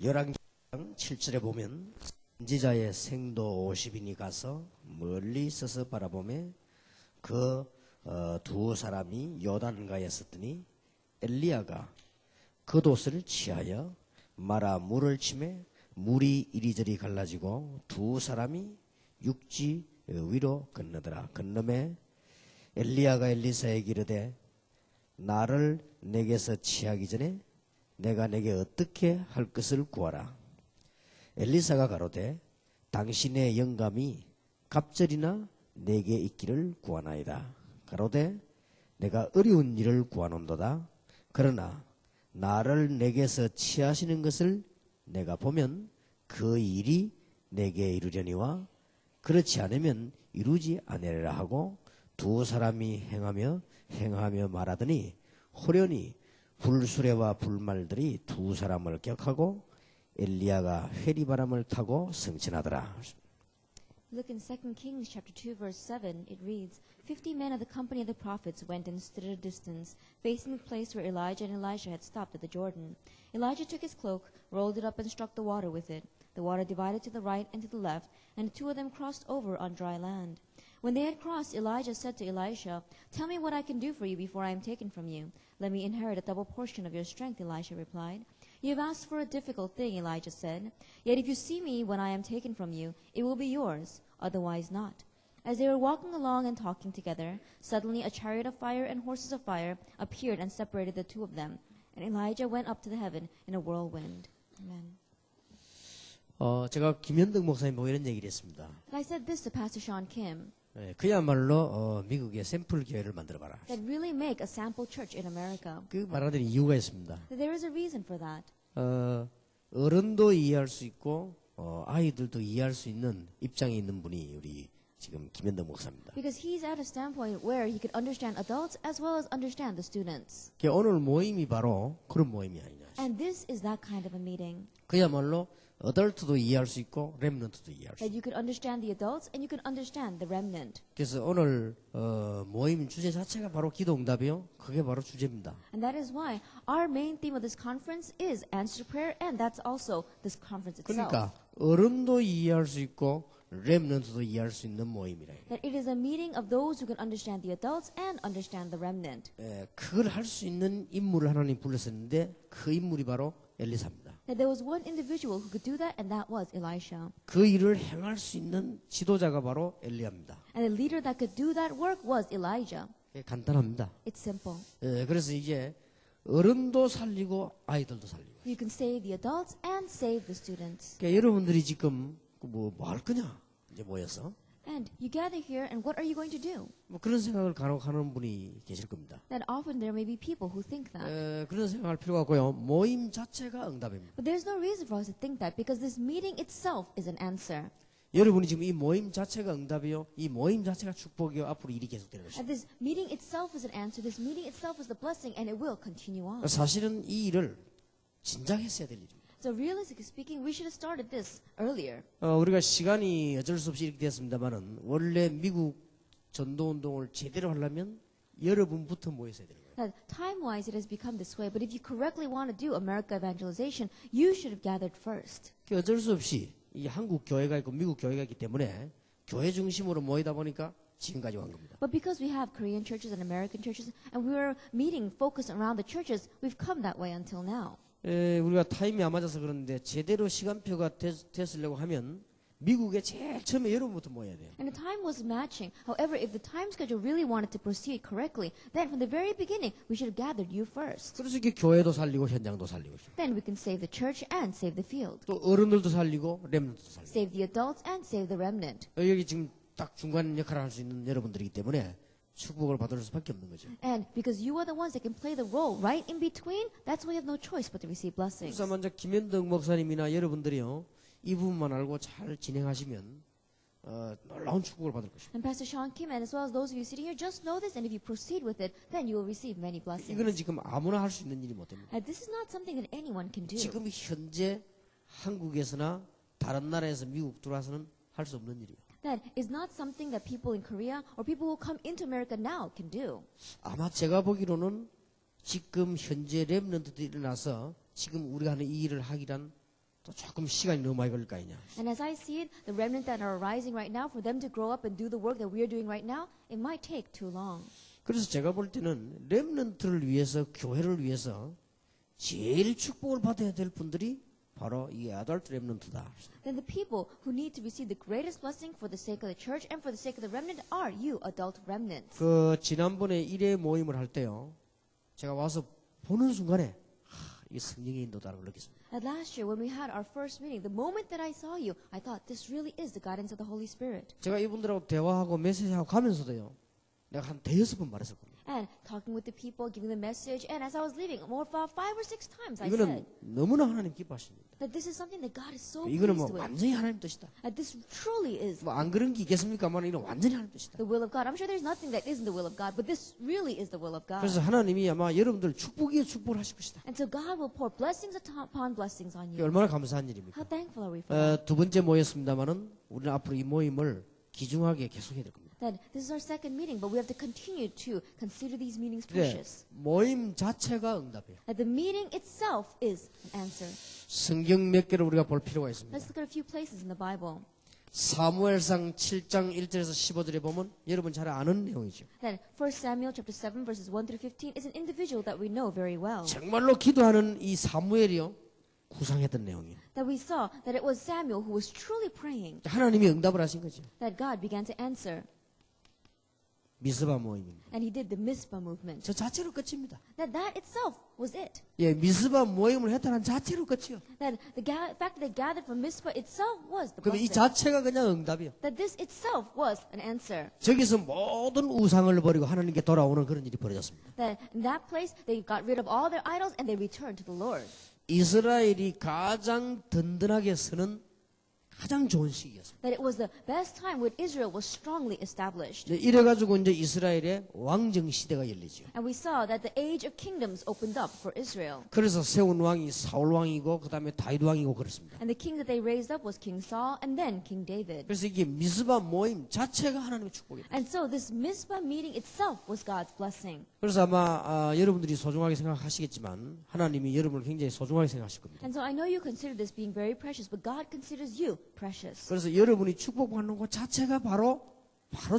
열왕기상 7절에 보면 선지자의 생도 50인이 가서 멀리 서서 바라보며 그 두 사람이 요단가에 섰더니 엘리야가 겉옷을 취하여 마라 물을 치매 물이 이리저리 갈라지고 두 사람이 육지 위로 건너더라. 건너매 엘리야가 엘리사에게 이르되 나를 내게서 취하기 전에 내가 내게 어떻게 할 것을 구하라. 엘리사가 가로되 당신의 영감이 갑절이나 내게 있기를 구하나이다. 가로되 내가 어려운 일을 구하는도다. 그러나 나를 내게서 취하시는 것을 내가 보면 그 일이 내게 이루려니와 그렇지 않으면 이루지 아니하리라 하고 두 사람이 행하며 말하더니 호련히 불수레와 불말들이 두 사람을 격하고 엘리야가 회리바람을 타고 승천하더라. Look in 2 Kings chapter 2 verse 7, it reads, 50 men of the company of the prophets went and stood at a distance, facing the place where Elijah and Elisha had stopped at the Jordan. Elijah took his cloak, rolled it up and struck the water with it. The water divided to the right and to the left, and the two of them crossed over on dry land. When they had crossed, Elijah said to Elisha, Tell me what I can do for you before I am taken from you. Let me inherit a double portion of your strength, Elisha replied. You have asked for a difficult thing, Elijah said. Yet if you see me when I am taken from you, it will be yours, otherwise not. As they were walking along and talking together, suddenly a chariot of fire and horses of fire appeared and separated the two of them. And Elijah went up to the heaven in a whirlwind. Amen. 제가 김현덕 목사님 보고 이런 얘기를 했습니다. I said this to Pastor Sean Kim. 그야말로 미국의 샘플 교회를 만들어봐라. That really make a sample church in America. 그 말하는 이유가 있습니다. There is a reason for that. 어른도 이해할 수 있고 아이들도 이해할 수 있는 입장에 있는 분이 우리 지금 김현덕 목사입니다. Because he's at a standpoint where he could understand adults as well as understand the students. 오늘 모임이 바로 그런 모임이 아니냐. And this is that kind of a meeting. 그야말로 어덜트도 이해할 수 있고 렘넌트도 이해할 수 있고. That you could understand the adults and you could understand the remnant. 그래서 오늘 모임 주제 자체가 바로 기도응답이요. 그게 바로 주제입니다. And that is why our main theme of this conference is answered prayer, and that's also this conference itself. 그러니까 어른도 이해할 수 있고 렘넌트도 이해할 수 있는 모임이라. That it is a meeting of those who can understand the adults and understand the remnant. 그걸 할 수 있는 인물을 하나님 불렀었는데 그 인물이 바로 엘리사입니다. That there was one individual who could do that, and that was Elisha. 그 일을 행할 수 있는 지도자가 바로 엘리야입니다. And the leader that could do that work was Elijah. 간단합니다. It's simple. 그래서 이제 어른도 살리고 아이들도 살리고. You can save the adults and save the students. 그러니까 여러분들이 지금 뭐 할 거냐 이제 모여서. And you gather here, and what are you going to do? 뭐 그런 생각을 간혹 하는 분이 계실 겁니다. That often there may be people who think that. 그런 생각할 필요가 없고요. 모임 자체가 응답입니다. But there's no reason for us to think that because this meeting itself is an answer. 여러분이 지금 이 모임 자체가 응답이요. 이 모임 자체가 축복이요. 앞으로 일이 계속되는 것입니다. And this meeting itself is an answer. This meeting itself is the blessing, and it will continue on. 사실은 이 일을 진작 했어야 될 일입니다. So realistically speaking, we should have started this earlier. 우리가 시간이 어쩔 수 없이 이렇게 됐습니다만은 원래 미국 전도운동을 제대로 하려면 여러분부터 모였어야 되는 거예요. Now, time-wise, it has become this way. But if you correctly want to do America evangelization, you should have gathered first. 어쩔 수 없이 이 한국 교회가 있고 미국 교회가 있기 때문에 교회 중심으로 모이다 보니까 지금까지 온 겁니다. But because we have Korean churches and American churches, and we're meeting focused around the churches, we've come that way until now. 우리가 타임이 안 맞아서 그러는데 제대로 시간표가 됐으려고 하면 미국에 제일 처음에 여러분부터 모여야 돼요. And the time was matching. However, if the time schedule really wanted to proceed correctly, then from the very beginning, we should have gathered you first. 그래서 이렇게 교회도 살리고 현장도 살리고 Then we can save the church and save the field. 또 어른들도 살리고 렘넌트도 살리고 Save the adults and save the remnant. 여기 지금 딱 중간 역할을 할 수 있는 여러분들이기 때문에 축복을 받을 수밖에 없는 거죠. And because you are the ones that can play the role right in between, that's why you have no choice but to receive blessings. 그래서 먼저 김현덕 목사님이나 여러분들이요 이 부분만 알고 잘 진행하시면 놀라운 축복을 받을 것입니다. And Pastor Sean Kim, and as well as those of you sitting here, just know this, and if you proceed with it, then you will receive many blessings. 이거는 지금 아무나 할 수 있는 일이 못 됩니다. And this is not something that anyone can do. 지금 현재 한국에서나 다른 나라에서 미국 들어와서는 할 수 없는 일이에요. That is not something that people in Korea or people who come into America now can do. 아마 제가 보기로는 지금 현재 렘넌트들이 일어나서 지금 우리가 하는 이 일을 하기란 또 조금 시간이 너무 많이 걸릴 거 아니냐. And as I see it, the remnant that are arising right now, for them to grow up and do the work that we are doing right now, it might take too long. 그래서 제가 볼 때는 렘넌트를 위해서, 교회를 위해서 제일 축복을 받아야 될 분들이 바로 이 아덜트 렘넌트다. Then the people who need to receive the greatest blessing for the sake of the church and for the sake of the remnant are you, adult remnants. 그 지난번에 1회 모임을 할 때요, 제가 와서 보는 순간에 이게 성령의 인도다라는 걸 느꼈습니다. And last year, when we had our first meeting, the moment that I saw you, I thought this really is the guidance of the Holy Spirit. 제가 이분들하고 대화하고 메시지하고 가면서도요, 내가 한 5번 말했을 겁니다. And talking with the people, giving the message, and as I was leaving, more about 5 or 6 times I 이거는 said 너무나 하나님 기뻐하십니다. that this is something that God is so 이거는 pleased 뭐 with. 완전히 하나님 뜻이다. That this truly is 뭐 안 그런 게 있겠습니까만 이건 완전히 하나님 뜻이다. the will of God. I'm sure there's nothing that isn't the will of God, but this really is the will of God. 그래서 하나님이 아마 여러분들 축복에 축복을 하실 것이다. And so God will pour blessings upon blessings on 이게 you. 얼마나 감사한 일입니까? How thankful are we for that? 두 번째 모였습니다만은 우리는 앞으로 이 모임을 귀중하게 계속해야 될 겁니다. That this is our second meeting, but we have to continue to consider these meetings 네, precious. 모임 자체가 응답이에요. That the meeting itself is an answer. 성경 몇 개를 우리가 볼 필요가 있습니다. Let's look at a few places in the Bible. 사무엘상 7장 1절에서 15절에 보면 여러분 잘 아는 내용이죠. Then 1 Samuel chapter 7 verses 1 through 15 is an individual that we know very well. 정말로 기도하는 이 사무엘이요, 구상했던 내용이에요. That we saw that it was Samuel who was truly praying 하나님이 응답을 하신 거죠. that God began to answer. 미스바 모임입니다. And he did the Mizpah movement. 저 자체로 끝입니다. That itself was it. 예, 미스바 모임을 했다는 자체로 끝이요. That the fact that they gathered from Mizpah itself was the 그럼 이 blessing. 자체가 그냥 응답이요. That this itself was an answer. 저기서 모든 우상을 버리고 하나님께 돌아오는 그런 일이 벌어졌습니다. That in that place they got rid of all their idols and they returned to the Lord. 이스라엘이 가장 든든하게 서는 가장 좋은 시기였습니다. That it was the best time when Israel was strongly established. 이래가지고 이제 이스라엘의 왕정 시대가 열리죠. And we saw that the age of kingdoms opened up for Israel. 그래서 세운 왕이 사울 왕이고 그 다음에 다윗 왕이고 그렇습니다. And the king that they raised up was King Saul and then King David. 그래서 이게 미스바 모임 자체가 하나님의 축복이다. And so this Mizpah meeting itself was God's blessing. 그래서 아마 여러분들이 소중하게 생각하시겠지만 하나님이 여러분을 굉장히 소중하게 생각하실 겁니다. And so I know you consider this being very precious, but God considers you precious. 그래서 여러분이 축복받는 것 자체가 바로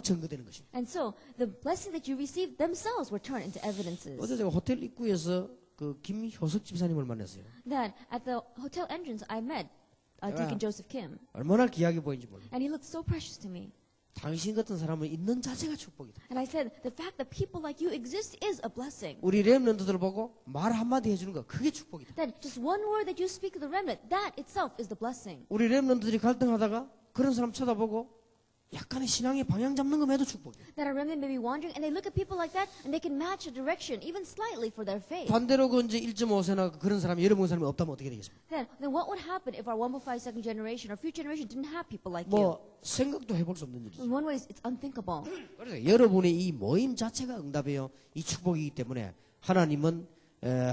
증거되는 것입니다. And so the blessing that you received themselves were turned into evidences. 어제 제가 호텔 입구에서 그 김효석 집사님을 만났어요. That at the hotel entrance I met Deacon Joseph Kim. 얼마나 귀하게 보이는지 몰라요. And he looked so precious to me. 당신 같은 사람은 있는 자체가 축복이다. And I said, the fact that people like you exist is a blessing. 우리 렘넌트들 보고 말 한마디 해주는 거 그게 축복이다. That just one word that you speak to the remnant, that itself is the blessing. 우리 렘넌트들이 갈등하다가 그런 사람 쳐다보고 약간의 신앙의 방향 잡는 것만 해도 축복이야. That a remnant may be wandering and they look at people like that and they can match a direction even slightly for their faith. 반대로 그 이제 1.5세나 그런 사람이 여러분 사람이 없다면 어떻게 되겠습니까? Then what would happen if our 1.5 second generation or future generation didn't have people like you? 뭐 생각도 해볼 수 없는 일이죠. In one way, it's unthinkable. 그래서 여러분의 이 모임 자체가 응답이에요. 이 축복이기 때문에 하나님은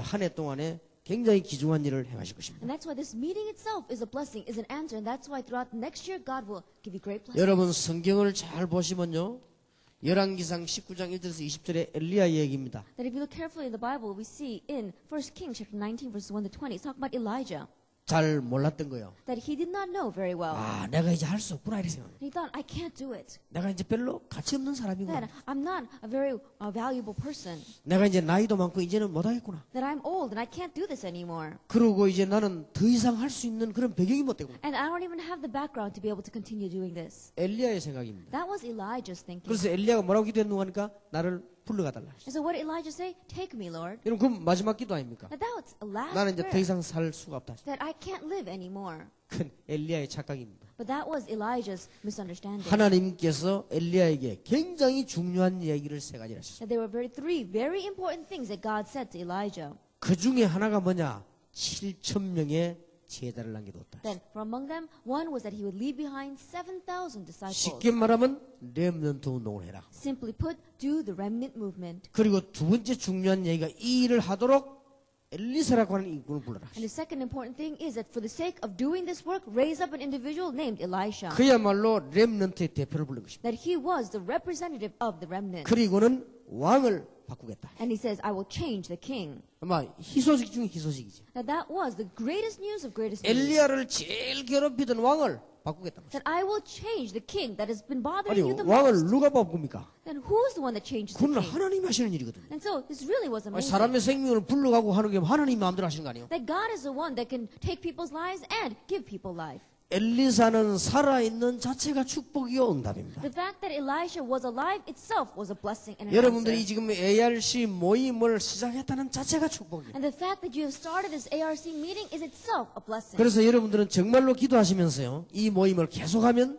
한 해 동안에 굉장히 귀중한 일을 행하실 것입니다. And that's why this meeting itself is a blessing, is an answer. And that's why throughout next year, God will give you great blessings. 여러분 성경을 잘 보시면요. 열왕기상 19장 1절에서 20절에 엘리야 얘기입니다. That if you look carefully in the Bible, we see in 1 Kings chapter 19, verses 1 to 20, it's talking about Elijah. 잘 몰랐던 거예요. That he did not know very well. 아, 내가 이제 할 수 없구나 이렇게 생각해요. He thought, I can't do it. 내가 이제 별로 가치 없는 That 사람이구나. I'm not a very valuable person. 내가 이제 나이도 많고 이제는 못하겠구나. That I'm old and I can't do this anymore. 그러고 이제 나는 더 이상 할 수 있는 그런 배경이 못 되구나. And I don't even have the background to be able to continue doing this. 엘리야의 생각입니다. That was Elijah's thinking. 그래서 엘리야가 뭐라고 기도했는가 하니까 나를 불러가달라. And so what did Elijah say? Take me, Lord. 여러분 그 마지막 기도 아닙니까? That was a last 나는 이제 더 prayer. 이상 살 수가 없다. That I can't live anymore. 그건 엘리야의 착각입니다. But that was Elijah's misunderstanding. 하나님께서 엘리야에게 굉장히 중요한 얘기를 세 가지를 하셨어요. That there were three very important things that God said to Elijah. 그 중에 하나가 뭐냐? 7,000명의 제자를 남겨뒀다. Then from among them, one was that he would leave behind 7,000 disciples. 쉽게 말하면 렘넌트 운동을 해라. Simply put, do the remnant movement. 그리고 두 번째 중요한 얘기가 이 일을 하도록 엘리사라고 하는 인군을 불러라. And the second important thing is that for the sake of doing this work, raise up an individual named Elisha. 그야말로 렘넌트의 대표를 부른 것입니다. That he was the representative of the remnant. 그리고는 왕을 바꾸겠다. And he says, I will change the king. 아마 희소식 중에 희소식이지. Now that was the greatest news of greatest news. 엘리야를 제일 괴롭히던 왕을 바꾸겠다. That I will change the king that has been 아니 bothering you the 왕을 most. 누가 바꿉니까? Then who's the one that changes the 그건 king? 하나님이 하시는 일이거든요. And so this really was 아니, amazing. 사람의 생명을 불러가고 하는 게 하나님 마음대로 하시는 거 아니에요? That God is the one that can take people's lives and give people life. 엘리사는 살아있는 자체가 축복이요 응답입니다. The fact that Elisha was alive itself was a blessing and an 여러분들이 answer. 지금 ARC 모임을 시작했다는 자체가 축복이에요. And the fact that you have started this ARC meeting is itself a blessing. 그래서 여러분들은 정말로 기도하시면서요, 이 모임을 계속하면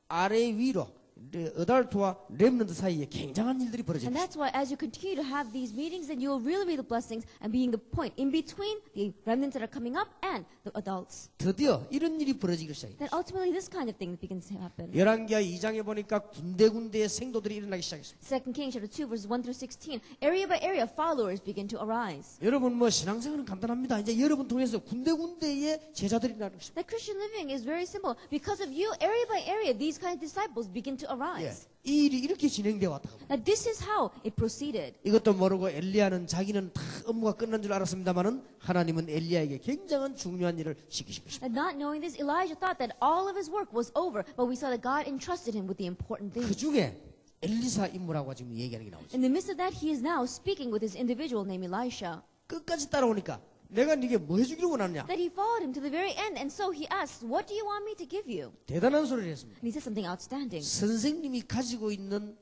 아래 위로 어달트와 렘넌트 사이에 굉장한 일들이 And 벌어집니다. that's why as you continue to have these meetings, then you will really be the blessings and being the point in between the remnants that are coming up and the adults. 드디어 이런 일이 벌어지기 시작해요. Then ultimately this kind of thing begins to happen. 열왕기하 2장에 보니까 군데군데에 생도들이 일어나기 시작했습니다. 2 Kings chapter 2 verses 1 through 16, area by area followers begin to arise. 여러분 뭐 신앙생활은 간단합니다. 이제 여러분 통해서 군데군데에 제자들이 나는 것입니다. That Christian living is very simple. Because of you, area by area, these kind of disciples begin to 예, arise. 이 일이 이렇게 진행되어 왔다고. Now this is how it proceeded. 이것도 모르고 엘리야는 자기는 다 업무가 끝난 줄 알았습니다만은 하나님은 엘리야에게 굉장한 중요한 일을 시키신 것입니다. And not knowing this, Elijah thought that all of his work was over, but we saw that God entrusted him with the important 그 things. 중에 엘리사 인물하고 지금 얘기하는 게 나오죠. In the midst of that, he is now speaking with this individual named Elisha. 끝까지 따라오니까 내가 네게 뭐 해주기를 원하느냐? That he followed him to the very end, and so he asked, "What do you want me to give you?" 대단한 소리를 했습니다. And he said something outstanding. 선생님이 가지고 있는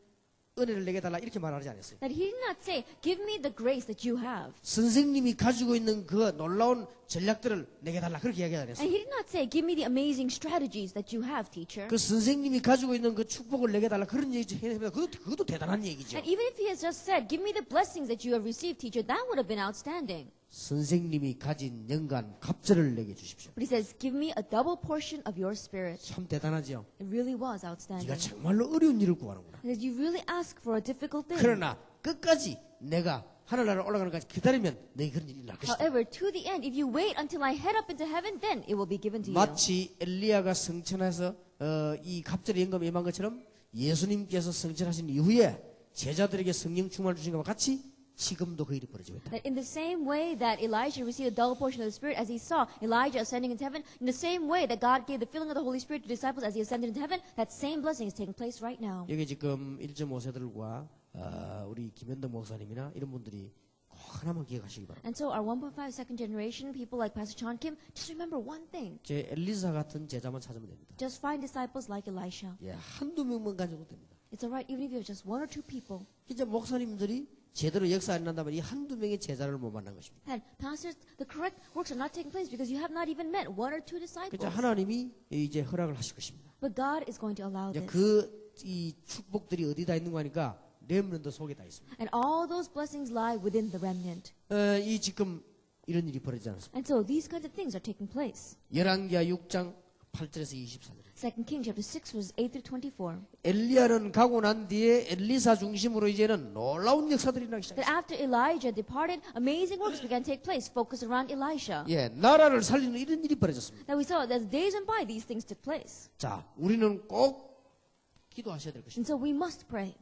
은혜를 내게 달라 이렇게 말하지 않았어요. That he did not say, "Give me the grace that you have." 선생님이 가지고 있는 그 놀라운 전략들을 내게 달라 그렇게 이야기 안 And 했어요. he did not say, "Give me the amazing strategies that you have, teacher." 그 선생님이 가지고 있는 그 축복을 내게 달라 그런 얘기 해서 그것도 대단한 얘기죠. And even if he has just said, "Give me the blessings that you have received, teacher," that would have been outstanding. 선생님이 가진 영간 갑절을 내게 주십시오. But he says, "Give me a double portion of your spirit." 참 대단하죠. It really was outstanding. 네가 정말로 어려운 일을 구하는구나. That you really ask for a difficult thing. 그러나 끝까지 내가 하늘나라 올라가는 까지 기다리면 너희 그런 일이 날 것이다. However, to the end, if you wait until I head up into heaven, then it will be given to you. 마치 엘리야가 성천해서 이 갑절의 영감에 임한 것처럼 예수님께서 성천하신 이후에 제자들에게 성령 충만을 주신 것과 같이 지금도 그 일이 벌어지고 있다. That in the same way that Elijah received a double portion of the Spirit as he saw Elijah ascending into heaven, in the same way that God gave the filling of the Holy Spirit to disciples as he ascended into heaven, that same blessing is taking place right now. 여기 지금 1.5세들과 우리 김현덕 목사님이나 이런 분들이 꼭 하나만 기억하시기 바랍니다. And so our 1.5 second generation people like Pastor John Kim, just remember one thing. 제 엘리사 같은 제자만 찾으면 됩니다. Just find disciples like Elisha. 예, 한두 명만 가져도 됩니다. It's alright even if you have just one or two people. 이제 목사님들이 제대로 역사 안 난다면 이 한두 명의 제자를 못 만난 것입니다. And pastors, the correct works are not taking place because you have not even met one or two disciples. 그래서 하나님이 이제 허락을 하실 것입니다. But God is going to allow 이제 this. 이 축복들이 어디다 있는 거 하니까 렘넌트 속에 다 있습니다. And all those blessings lie within the remnant. 이 지금 이런 일이 벌어지지 않았습니다. And so these kinds of things are taking place. 열왕기하 6장 8절에서 24절. 2 Kings chapter 6 verses 8 through 24. 엘리야는 가고 난 뒤에 엘리사 중심으로 이제는 놀라운 역사들이 일어나기 That 시작했어요. after Elijah departed, amazing works began to take place, focused around Elisha. 예, 나라를 살리는 이런 일이 벌어졌습니다. Now we saw that as days went by, these things took place. 자, 우리는 꼭 기도하셔야 될 것입니다. And so we must pray.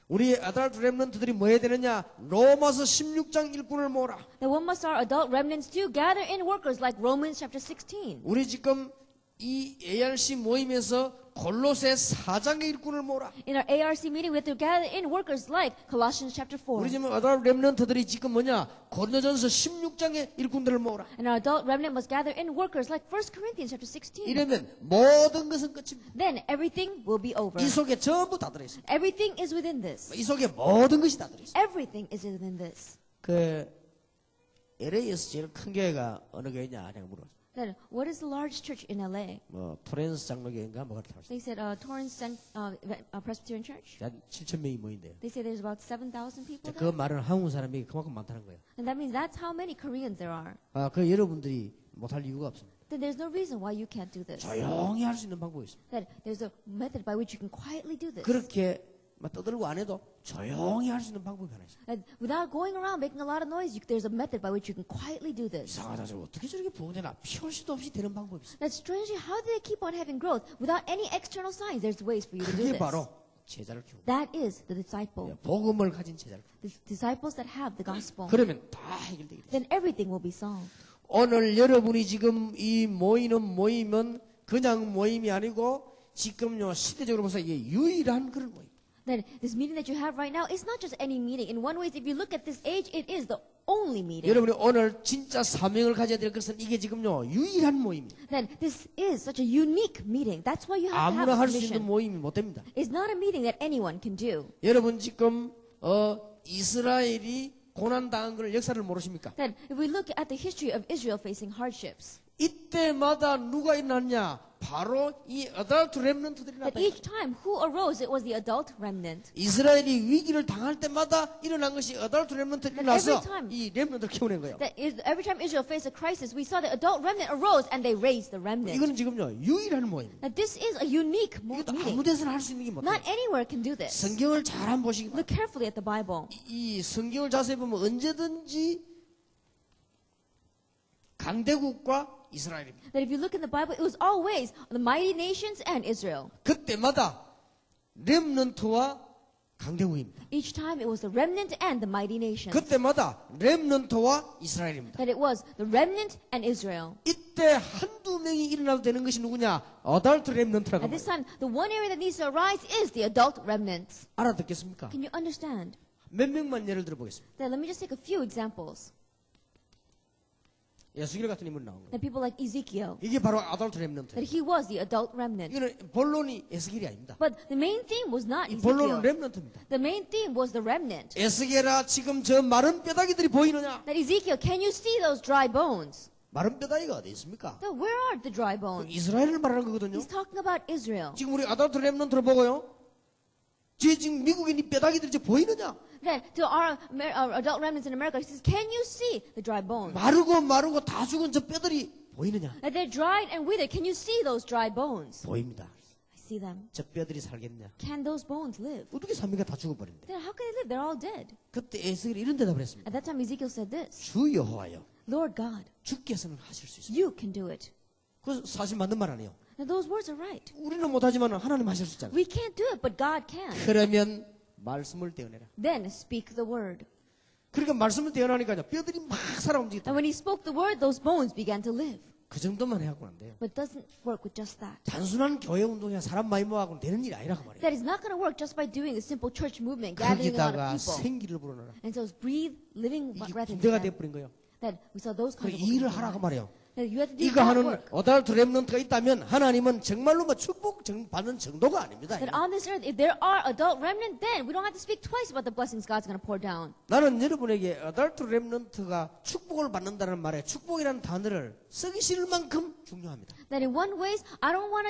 우리 아달트 렘넌트들이 뭐 해야 되느냐? 로마서 16장 일꾼을 모으라. Now what must our adult remnants do? Gather in workers like Romans chapter 16. 우리 지금 이 ARC 모임에서 골로새 4장의 일꾼을 모으라. In our ARC meeting, we have to gather in workers like Colossians chapter 4. 우리 지금 아달트 렘넌트들이 지금 뭐냐? 고린도전서 16장의 일꾼들을 모으라. And our adult remnant must gather in workers like 1 Corinthians chapter 16. 이러면 모든 것은 끝입니다. Then everything will be over. 이 속에 전부 다 들어있습니다. Everything is within this. 이 속에 모든 것이 다 들어있습니다. Everything is within this. 그 LA에서 제일 큰 교회가 어느 교회냐? 내가 물어봤어요. Then what is the largest church in LA? 뭐 토렌스 장로교회인가 뭐가 들어왔어요. They said Torrance Presbyterian Church. 한 7천 명이 모인대요. They say there's about 7,000 people 그 there. 말은 한국 사람이 그만큼 많다는 거예요. And that means that's how many Koreans there are. 그 여러분들이 못할 이유가 없습니다. Then there's no reason why you can't do this. 조용히 할 수 있는 방법이 있습니다. That there's a method by which you can quietly do this. 그렇게 막 떠들고 안 해도 조용히 할 수 있는 방법이 하나 있습니다. And without going around making a lot of noise, there's a method by which you can quietly do this. 이상하다. 저 어떻게 저렇게 부흥되나? 표시도 없이 되는 방법이 있습니다. That's strangely how do they keep on having growth without any external signs? There's ways for you to do 그게 this. 바로 제자를 키우고 That is the disciple. 복음을 가진 제자를 키우고 The disciples that have the gospel. 그러면 다 해결되게 돼. Then everything will be solved. 오늘 여러분이 지금 이 모이는 모임은 그냥 모임이 아니고 지금요 시대적으로 봐서 이게 유일한 그런 모임. Then this meeting that you have right now is not just any meeting. In one way, if you look at this age, it is the only meeting. 여러분이 오늘 진짜 사명을 가져야 될 것은 이게 지금요 유일한 모임입니다. Then this is such a unique meeting. That's why you have to have 아무나 a 할 수 있는 mission. 모임이 못 됩니다. It's not a meeting that anyone can do. 여러분 지금 이스라엘이 고난 당한 걸 역사를 모르십니까? Then if we look at the history of Israel facing hardships, 이때마다 누가 일어났냐? 바로 이 어덜트 렘넌트들이 that 나타났다. each time who arose, it was the adult remnant. 이스라엘이 위기를 당할 때마다 일어난 것이 어덜트 렘넌트들이 And 나서 every time- 이 렘넌트를 키워낸 거예요. That is, every time Israel faced a crisis, we saw the adult remnant arose and they raised the remnant. 이거는 지금요 유일한 모임입니다. That this is a unique 이것도 아무 meeting. 데서나 할 수 있는 게 못 Not 돼요. anywhere can do this. 성경을 잘 한번 보시기 바랍니다. Look carefully at the Bible. 이 성경을 자세히 보면 언제든지 강대국과 이스라엘입니다. That if you look in the Bible, it was always the mighty nations and Israel. 그때마다 렘넌트와 강대국입니다. Each time it was the remnant and the mighty nations. 그때마다 렘넌트와 이스라엘입니다. That it was the remnant and Israel. 이때 한두 명이 일어나도 되는 것이 누구냐? 어덜트 렘넌트라고 At this 합니다. time, the one area that needs to arise is the adult remnants. 알아듣겠습니까? Can you understand? 몇 명만 예를 들어보겠습니다. Then let me just take a few examples. 예수길 같은 인물이 나온 거예요. That people like Ezekiel, 이게 바로 어덜트 렘넌트. that he was the adult remnant. 이거는 본론이 에스겔이 아닙니다. But the main theme was not 이 본론은 Ezekiel. 렘넌트입니다. The main theme was the remnant. 에스겔아 지금 저 마른 뼈다귀들이 보이느냐? That Ezekiel, can you see those dry bones? 마른 뼈다귀가 어디 있습니까? So where are the dry bones? 이스라엘을 말하는 거거든요. He's talking about Israel. 지금 우리 어덜트 렘넌트를 보고요. 지금 미국에 이 뼈다귀들이 이제 보이느냐? Then to our adult remnants in America, he says, can you see the dry bones? 마르고 다 죽은 저 뼈들이 보이느냐? That they're dried and withered. Can you see those dry bones? 보입니다. I see them. 저 뼈들이 살겠냐? Can those bones live? 어떻게 삽니까? 다 죽어버린대. Then how can they live? They're all dead. 그때 에스겔이 이런 대답을 했습니다. At that time, Ezekiel said this, 주 여호와여, Lord God, 주께서는 하실 수 있습니다. you can do it. 그 사실 맞는 말 아니에요. Now those words are right. 우리는 못하지만 하나님 하실 수 있잖아요. We can't do it, but God can. 그러면 말씀을 떼어내라. Then speak the word. 그러니까 말씀을 떼어나니까요. 뼈들이 막 살아 움직이다. And when he spoke the word, those bones began to live. 그 정도만 해갖고는 안 돼요. But it doesn't work with just that. 단순한 교회 운동이야 사람 많이 모아갖고는 되는 일이 아니라고 말이에요. That is not going to work just by doing a simple church movement, gathering a lot 거기다가 of people. 생기를 불어넣어라. And so it's breathe, living 이게 breath into 군대가 them. 돼버린 거예요. That we saw those 그 kinds of 일을 work. 하라고 말이에요. That you have to do 이거 that 하는 work. 어덜트 렘넌트가 있다면 하나님은 정말로 뭐 축복 받는 정도가 아닙니다. That on this earth, if there are adult remnant, then we don't have to speak twice about the blessings God's going to pour down. 나는 여러분에게 어덜트 렘넌트가 축복을 받는다는 말에 축복이라는 단어를 쓰기 싫을 만큼 중요합니다. That in one ways, I don't want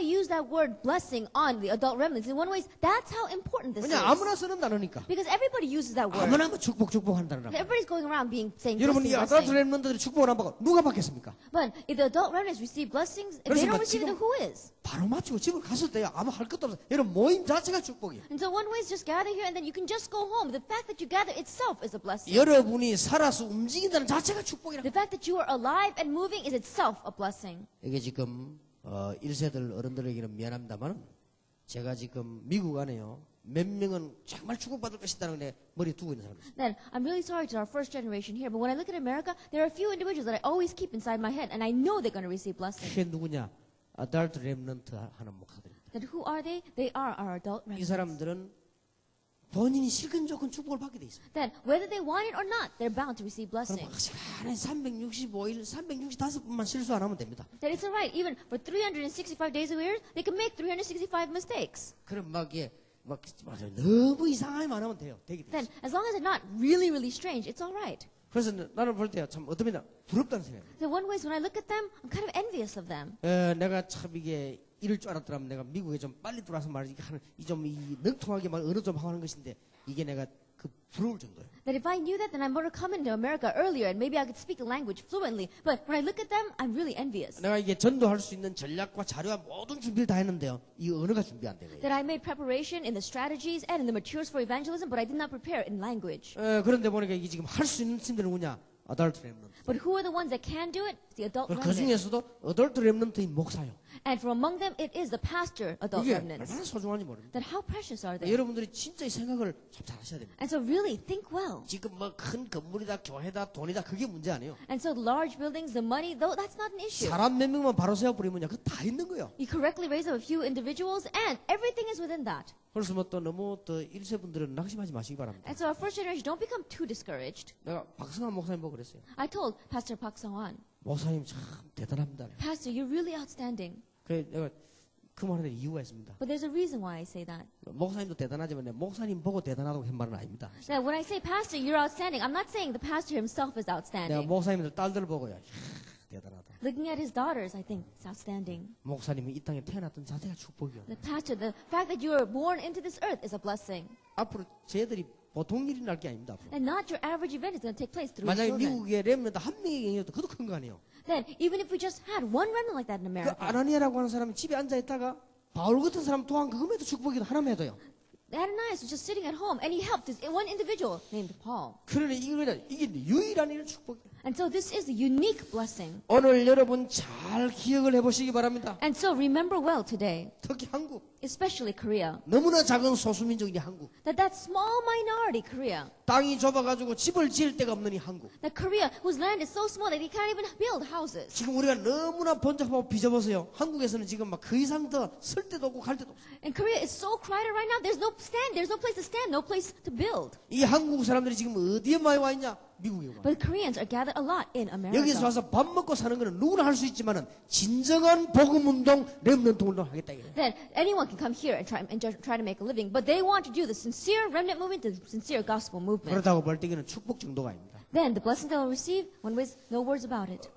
to use that word blessing on the adult remnants. In one ways, that's how important this 왜냐 is. 아무나 쓰는 단어니까. Because everybody uses that word. 아무나 뭐 축복 한다는 말. Everybody's going around saying 여러분 이 blessing, 어덜트 blessing. 렘넌트들이 축복을 안 받고 누가 받겠습니까? But if the adult remnants receive blessings, if they 그래서 don't 막 receive it, 지금- then who is? 바로 맞추고 집을 갔을 때 아무 할 것도 없어. 여러분 모임 자체가 축복이에요. And so one way is just gather here and then you can just go home. The fact that you gather itself is a blessing. 여러분이 살아서 움직인다는 자체가 축복이라. The fact that you are alive and moving is itself a blessing. 이게 지금 1세들 어른들에게는 미안합니다만 제가 지금 미국 안에요. 몇 명은 정말 축복받을 것이다는 내 머리에 두고 있는 사람이 있어요. Then I'm really sorry to our first generation here, but when I look at America, there are a few individuals that I always keep inside my head, and I know they're going to receive blessing. 그게 누구냐? 어덜트 렘넌트 하는 목사들입니다. Then who are they? They are our adult 이 remnants. 사람들은 본인이 실근 조건 축복을 받게 돼 있습니다. Then whether they want it or not, they're bound to receive 그럼 blessing. 시간에 365일 365번만 실수 안 하면 됩니다. That it's alright, even for 365 days a year, they can make 365 mistakes. 그럼 막 이게 막 너무 이상하게만 하면 돼요. 되게 돼. Then as long as it's not really, really strange, it's alright. 그래서 나는 볼 때 참 어떤 면에 부럽다는 생각이. So one way is when I look at them, I'm kind of envious of them. 내가 참 이게 이럴 줄 알았더라면 내가 미국에 좀 빨리 들어와서 말이지 이 능통하게 말 언어 좀 하는 것인데 이게 내가 그 부러울 정도예요. That if I knew that, then I would have come into America earlier and maybe I could speak the language fluently. But when I look at them, I'm really envious. 내가 이게 전도할 수 있는 전략과 자료와 모든 준비를 다 했는데요. 이 언어가 준비 안 되고요. That I made preparation in the strategies and in the materials for evangelism, but I did not prepare in language. 그런데 보니까 이게 지금 할 수 있는 팀들은 누구냐? 어덜트 렘넌트. But who are the ones that can do it? It's the adult 그 remnant. 중에서도 어덜트 렘넌트인 목사요. And from among them, it is the pastor adult 이게 remnants. 얼마나 소중한지 모릅니다. That how precious are they? 여러분들이 진짜 이 생각을 참 잘하셔야 됩니다. And so really think well. 지금 뭐 큰 건물이다, 교회다, 돈이다 그게 문제 아니에요. And so the large buildings, the money, though that's not an issue. 사람 몇 명만 바로 세워버리면 그거 다 있는 거예요. You correctly raise up a few individuals, and everything is within that. 그래서 뭐 또 너무 또 1세분들은 낙심하지 마시기 바랍니다. And so our first generation, don't become too discouraged. 내가 박성환 목사님 보고 그랬어요. I told Pastor Park Sung-wan, 목사님 참 대단합니다. Pastor, you're really outstanding. 그래 내가 그 말하는 이유가 있습니다. But there's a reason why I say that. 목사님도 대단하지만 내 목사님 보고 대단하다고 한 말은 아닙니다. That when I say Pastor, you're outstanding, I'm not saying the pastor himself is 내가 outstanding. 목사님들 딸들 보고요. 대단하다. Looking at his daughters, I think it's outstanding. 목사님이 이 땅에 태어났던 자체가 축복이요. The pastor, the fact that you were born into this earth is a blessing. 앞으로 쟤들이 보통 일이 날 게 아닙니다. 앞으로. And not your average event is going to take place through 만약에 children. 미국에 렘넌트 한 명이 경이어도 그것도 큰 거 아니에요. Then, even if we just had one remnant like that in 그 America, 아나니아라고 하는 사람이 집에 앉아 있다가 바울 같은 사람 또한 그것에도 축복이 하나만 해도요. Ananias was just sitting at home and he helped this one individual named Paul. 그러니 이게 유일한 이런 축복이에요. And so this is a unique blessing. 오늘 여러분 잘 기억을 해보시기 바랍니다. And so remember well today, 특히 한국 especially Korea, 너무나 작은 소수민족인 이 한국 that small minority Korea, 땅이 좁아가지고 집을 지을 데가 없는 이 한국 that Korea, whose land is so small that they can't even build houses. 지금 우리가 너무나 번잡하고 비좁아서요. 한국에서는 지금 막 그 이상 더 쓸 데도 없고 갈 데도 없어요. And Korea is so crowded right now. There's no place to stand, no place to build. 이 한국 사람들이 지금 어디에 많이 와 있냐? 미국에 와. But Koreans are gathered a lot in 여기서 America. 와서 밥 먹고 사는 거는 누구나 할 수 있지만은 진정한 복음 운동, 렘넌트 운동 하겠다 이거예요. That anyone can come here and try to make a living, but they want to do the sincere remnant movement, the sincere gospel movement. 그렇다고 볼 때는 축복 정도가 아닙니다. Then the blessing they'll receive, one way, no words about it.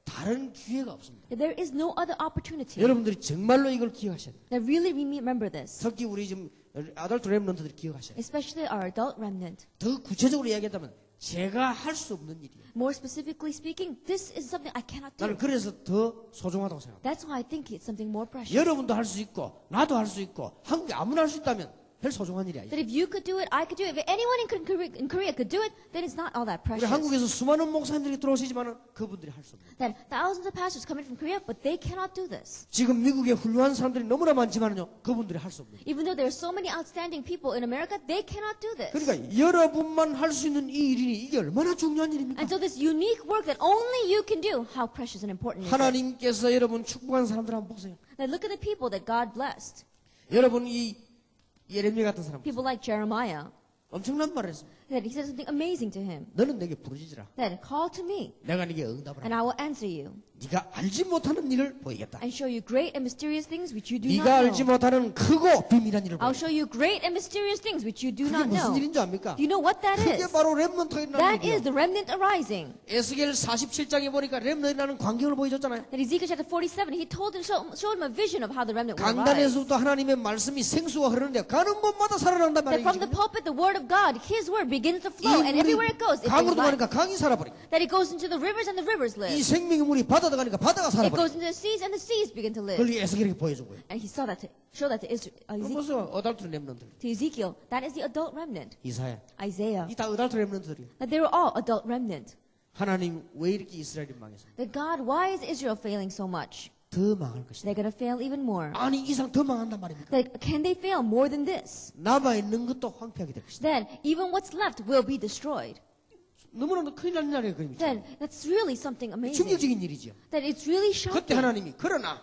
다른 기회가 없습니다. There is no other opportunity. 여러분들이 정말로 이걸 기억하셔야 돼요. That really remember this, 특히 우리 지금 아덜트 렘넌트들이 기억하셔야 돼요. especially our adult remnant. 더 구체적으로 이야기한다면 제가 할 수 없는 일이에요. More specifically speaking, this is something I cannot do. 나는 그래서 더 소중하다고 생각합니다. That's why I think it's something more precious. 여러분도 할 수 있고 나도 할 수 있고 한국에 아무나 할 수 있다면 별 소중한 일이 아니에요. That if you could do it, I could do it. If anyone in Korea could do it, then it's not all that 우리 precious. 한국에서 수많은 목사님들이 들어오시지만은 그분들이 할 수 없는. That thousands of pastors coming from Korea, but they cannot do this. 지금 미국에 훌륭한 사람들이 너무나 많지만은요, 그분들이 할 수 없는. Even though there are so many outstanding people in America, they cannot do this. 그러니까 여러분만 할 수 있는 이 일이니 이게 얼마나 중요한 일입니까? And so this unique work that only you can do, how precious and important is it? 하나님께서 여러분 축복한 사람들 한번 보세요. Now look at the people that God blessed. 여러분 이 예레미야 같은 사람 People like Jeremiah, 엄청난 말을 했습니다. that he said something amazing to him. 너는 내게 부르짖으라. That call to me, 내가 네게 응답을 and 하라. I will answer you, 네가 알지 못하는 일을 보이겠다. and show you great and mysterious things which you do 네가 not 알지 know. 못하는 크고 비밀한 일을 I'll 보이겠다. show you great and mysterious things which you do 그게 not 무슨 know. 일인 줄 압니까? Do you know what that 그게 is? 바로 렘넌트가 일어나는 That 일이에요. is the remnant arising. 에스겔 47장에 보니까 렘넌트라는 광경을 보여줬잖아요. That Ezekiel chapter 47, he told him, showed him a vision of how the remnant will arise. 강단에서부터 하나님의 말씀이 생수가 흐르는데 가는 곳마다 살아난단 That from the 말이에요. pulpit, the word of God, his word begins to flow, and everywhere it goes, it brings 강으로 life. 가니까 강이 살아버리고 That it goes into the rivers, and the rivers live. 이 생명의 물이 바다로 가니까 바다가 It 살아버리고 goes into the seas, and the seas begin to live. 그걸 에스겔에게 보여준 거예요. And he saw that to show that to Ezekiel. 무슨 어달트 렘넌트 To Ezekiel, that is the adult remnant. 이사야 Isaiah, 이 다 어달트 렘넌트들이에요. that they were all adult remnant. 하나님 왜 이렇게 이스라엘이 망했어? That God, why is Israel failing so much? 더 망할 것이다. They're going to fail even more. 아니 이상 더 망한단 말입니까? That can they fail more than this? 남아 있는 것도 황폐하게 될 것이다. Then even what's left will be destroyed. 너무나 큰일 날 날이에요, 그림이. Then that's really something amazing. 충격적인 일이죠. That it's really 그때 shocking. 하나님이 그러나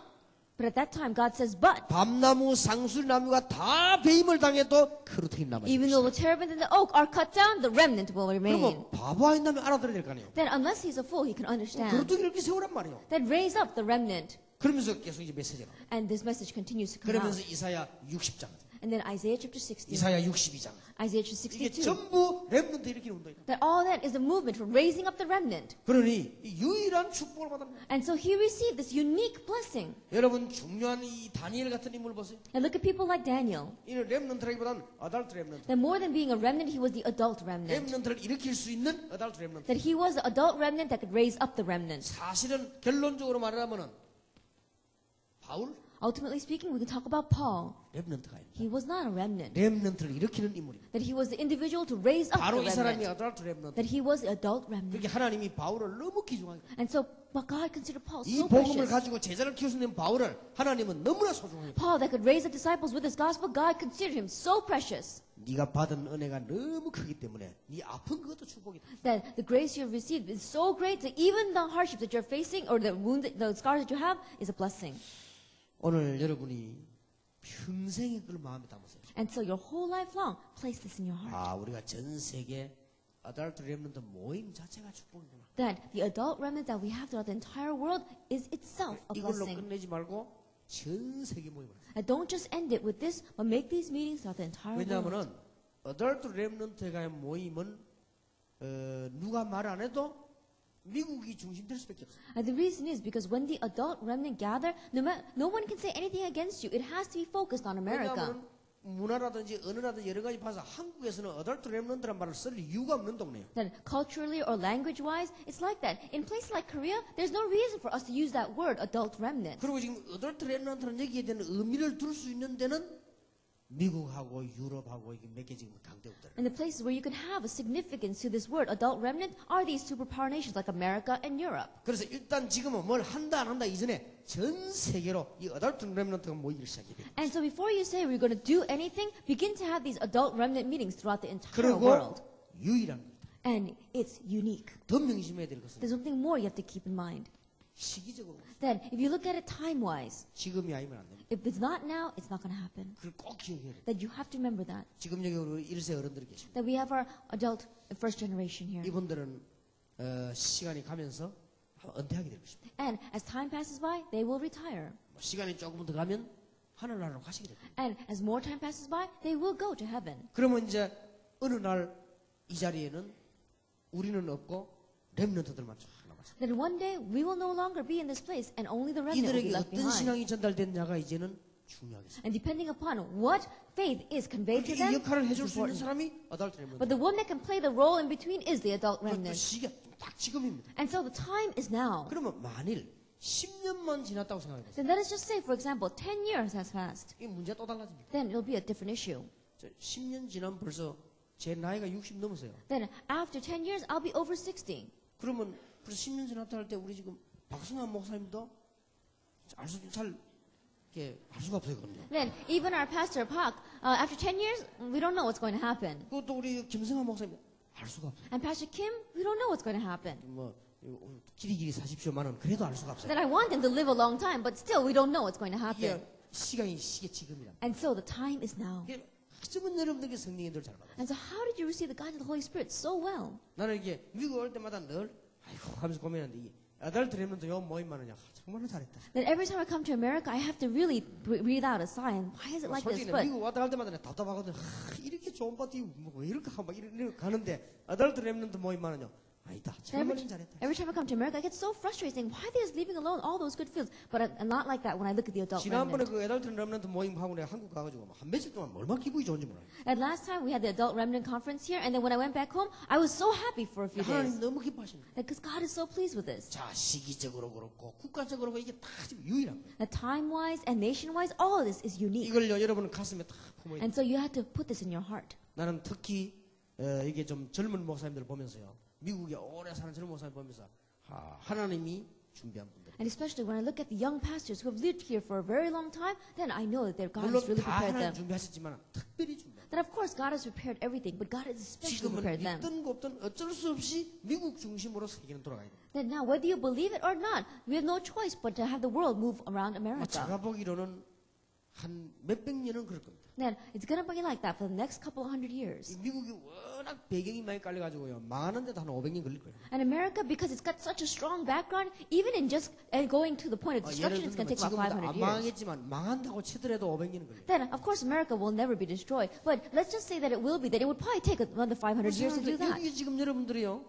But at that time, God says, but 밤나무, 상술나무가 다 배임을 당해도 그루터기 남아 even 있습니다. though the terebinth and the oak are cut down, the remnant will remain. 그러면 바보 아닌다면 알아들어야 될 거 아니에요. Then unless he's a fool, he can understand. 그루터기를 이렇게 세우란 말이에요. Then raise up the remnant. 그러면서 계속 이제 메시지가 나와요. And this message continues to come 그러면서 out. 이사야 60장, And then Isaiah chapter 60, 이사야 62장. Isaiah chapter 이게 62. 전부 렘넌트 일으키는 운동이다. That all that is the movement for raising up the remnant. 그러니 이 유일한 축복을 받았습니다. And so he received this unique blessing. 여러분 중요한 이 다니엘 같은 인물 보세요. And look at people like Daniel. 이는 렘넌트라기보다는 어달트 렘넌트. That more than being a remnant, he was the adult remnant. 렘넌트를 일으킬 수 있는 어달트 렘넌트. That he was the adult remnant that could raise up the remnant. 사실은 결론적으로 말하면은 바울 Ultimately speaking, we can talk about Paul. 렘넌트가 아닙니다. He was not a remnant. 렘넌트를 일으키는 인물입니다. That he was the individual to raise up 바로 the 이 사람이 remnant. 어덜트 렘넌트. That he was the adult remnant. 그렇게 하나님이 바울을 너무 귀중하게 And so, but God considered Paul 이 so 복음을 precious. 가지고 제자를 키울 수 있는 바울을 하나님은 너무나 소중합니다. Paul that could raise the disciples with his gospel, God considered him so precious. 네가 받은 은혜가 너무 크기 때문에 네 아픈 그것도 축복이다. That the grace you have received is so great that even the hardships that you're facing or the wound, the scars that you have is a blessing. 오늘 여러분이 평생의 그걸 마음에 담으세요. And so your whole life long, place this in your heart. 아, 우리가 전 세계 어덜트 렘넌트 모임 자체가 축복이구나. That the adult remnant that we have throughout the entire world is itself a 이걸로 blessing. 끝내지 말고 전 세계 모임을 하세요. And don't just end it with this, but make these meetings throughout the entire world. 왜냐하면은 어덜트 렘넌트의 모임은 누가 말 안 해도 미국이 중심될 수밖에 없어요. And the reason is because when the adult remnant gather, no one can say anything against you. It has to be focused on America. 왜냐하면 문화라든지 언어라든지 여러 가지 봐서 한국에서는 어덜트 렘넌트란 말을 쓸 이유가 없는 동네예요. That culturally or language-wise, it's like that. In places like Korea, there's no reason for us to use that word, adult remnant. 그리고 지금 어덜트 렘넌트는 여기에 대한 의미를 둘 수 있는 데는 미국하고 유럽하고 이게 몇 개 지금 강대국들. And the places where you can have a significance to this word, adult remnant, are these superpower nations like America and Europe. 그래서 일단 지금은 뭘 한다 안 한다 이전에 전 세계로 이 어덜트 렘넌트가 모이기 시작해야 돼요. And so before you say we're going to do anything, begin to have these adult remnant meetings throughout the entire 그리고 world. 유일한 것. And it's unique. 더 명심해야 될 것은 There's something more you have to keep in mind. 시기적으로 Then, if you look at it time-wise, 지금이 아니면 안 됩니다. if it's not now, it's not going to happen. 그걸 꼭 기억해야 돼요. That you have to remember that. 지금 여기 우리 1세 어른들이 계십니다. That we have our adult first generation here. 이분들은 시간이 가면서 은퇴하게 될 것입니다. And as time passes by, they will retire. 시간이 조금 더 가면 하늘나라로 가시게 됩니다. And as more time passes by, they will go to heaven. 그러면 이제 어느 날 이 자리에는 우리는 없고 렘넌트들만 쫙 남았어요. Then one day, we will no longer be in this place and only the remnant will be 이들에게 left 어떤 behind. 신앙이 전달됐냐가 이제는 중요하겠어요. And depending upon what faith is conveyed to 이 them, 역할을 it's 해줄 수 있는 important. 사람이 어덜트 렘넌트. But the one that can play the role in between is the adult 그 remnant. 시기가 딱 지금입니다. And so the time is now. 그러면 만일 10년만 지났다고 생각해보세요. Then let us just say, for example, 10 years has passed. 이 문제 또 달라집니다. Then it'll be a different issue. 10년 지나면 벌써 제 나이가 60 넘으세요. Then after 10 years, I'll be over 60. 그러면 벌써 10년 지났다 할 때 우리 지금 박승환 목사님도 알 수가 없어요. 그럼요. Then even our pastor Park, after 10 years, we don't know what's going to happen. 그것도 우리 김승환 목사님 알 수가 없어요. And Pastor Kim, we don't know what's going to happen. 뭐 길이 사십시오만은 그래도 알 수가 없어요. Then I want them to live a long time, but still we don't know what's going to happen. 이게 시계 지금이라. And so the time is now. 어쩌면 여러분들께 성령의 인도를 잘 받아요. And so how did you receive the guidance of the Holy Spirit so well? 나는 이게 미국 올 때마다 늘 아이고 하면서 고민하는데 이게 어덜트 렘넌트 요 모임만은 정말로 잘했다. That every time I come to America, I have to really breathe out a sigh. And why is it like this? 솔직히 But 미국 왔다 갈 때마다 내가 답답하거든. 이렇게 좋은 파티 왜 이렇게 하고 막 이렇게 가는데 어덜트 렘넌트 모임만은요. 아니다. 정말로 잘했다. every time I come to America, I get so frustrated saying, why are they just leaving alone all those good fields? But I'm not like that when I look at the adult 지난번에 remnant. 그 어덜트 렘넌트 모임 하고 내가 한국 가가지고 한 며칠 동안 얼마나 기분이 좋은지 몰라요. And last time we had the adult remnant conference here, and then when I went back home, I was so happy for a few days. 하나님 너무 기뻐하십니다. Because God is so pleased with this. 자, 시기적으로 그렇고 국가적으로 그렇고 이게 다 지금 유일한 거예요. That time-wise and nation-wise, all of this is unique. 이걸요 여러분 가슴에 다 품어야 돼요. And so you have to put this in your heart. 나는 특히 이게 좀 젊은 목사님들을 보면서요. 미국에 오래 사는 젊은 목사님 보면서 하나님이 준비한 분들. And especially when I look at the young pastors who have lived here for a very long time, then I know that their God 물론 has really 다 prepared 하나님 them. 준비하셨지만 특별히 준비한. That of course God has prepared everything, but God has especially 지금은 prepared them. 믿든 없든 어쩔 수 없이 미국 중심으로 세계는 돌아가야 돼요. That now, whether you believe it or not, we have no choice but to have the world move around America. 제가 보기로는 한 몇백 년은 그럴 겁니다. Then it's going to be like that for the next couple of hundred 이 years. 미국이 워낙 배경이 많이 깔려가지고요. 망하는데도 한 500년 걸릴 거예요. And America, because it's got such a strong background, even in just going to the point of destruction, it's going to take about 지금도 500 안 years. 망하겠지만 망한다고 치더라도 500년은 걸려요. Then, of course, America will never be destroyed. But let's just say that it will be, that it would probably take another 500 years to do that. 여기 지금 여러분들이요.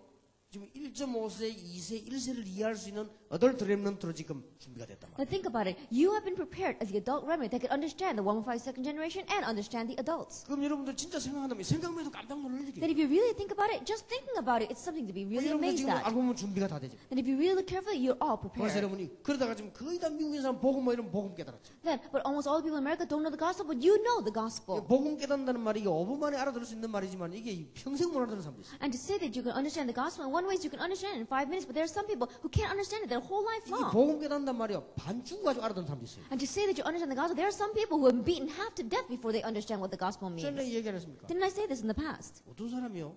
지금 1.5세, 2세, 1세를 이해할 수 있는 어덜트 렘넌트로 지금 준비가 됐단 Now 말이에요. think about it. You have been prepared as the adult remnant that could understand the 115 second generation and understand the adults. 그럼 여러분들 진짜 생각한다면 생각만 해도 깜짝 놀랄 That 일이에요. if you really think about it, just thinking about it, it's something to be really 여러분들 amazed 지금 at. 알고 보면 준비가 다 되죠. That if you really look carefully, you're all 그래서 prepared. 여러분이 그러다가 지금 거의 다 미국인 사람 복음 뭐 이런 복음 깨달았죠. Then, but almost all the people in America don't know the gospel, but you know the gospel. 복음 깨닫는다는 말이 이게 5분 만에 알아들을 수 있는 말이지만 이게 평생 못 알아듣는 사람도 있어요. And to say that you can understand the gospel in one way is you can understand it in 5 minutes, but there are some people who can't understand it their whole life 이 long. 복음 깨닫는단 말이요. 반죽 가지고 알아듣는 사람도 있어요. And to say that you understand the gospel, there are some people who have been beaten half to death before they understand what the gospel means. 전에 얘기 안 했습니까? Didn't I say this in the past? 어떤 사람이요?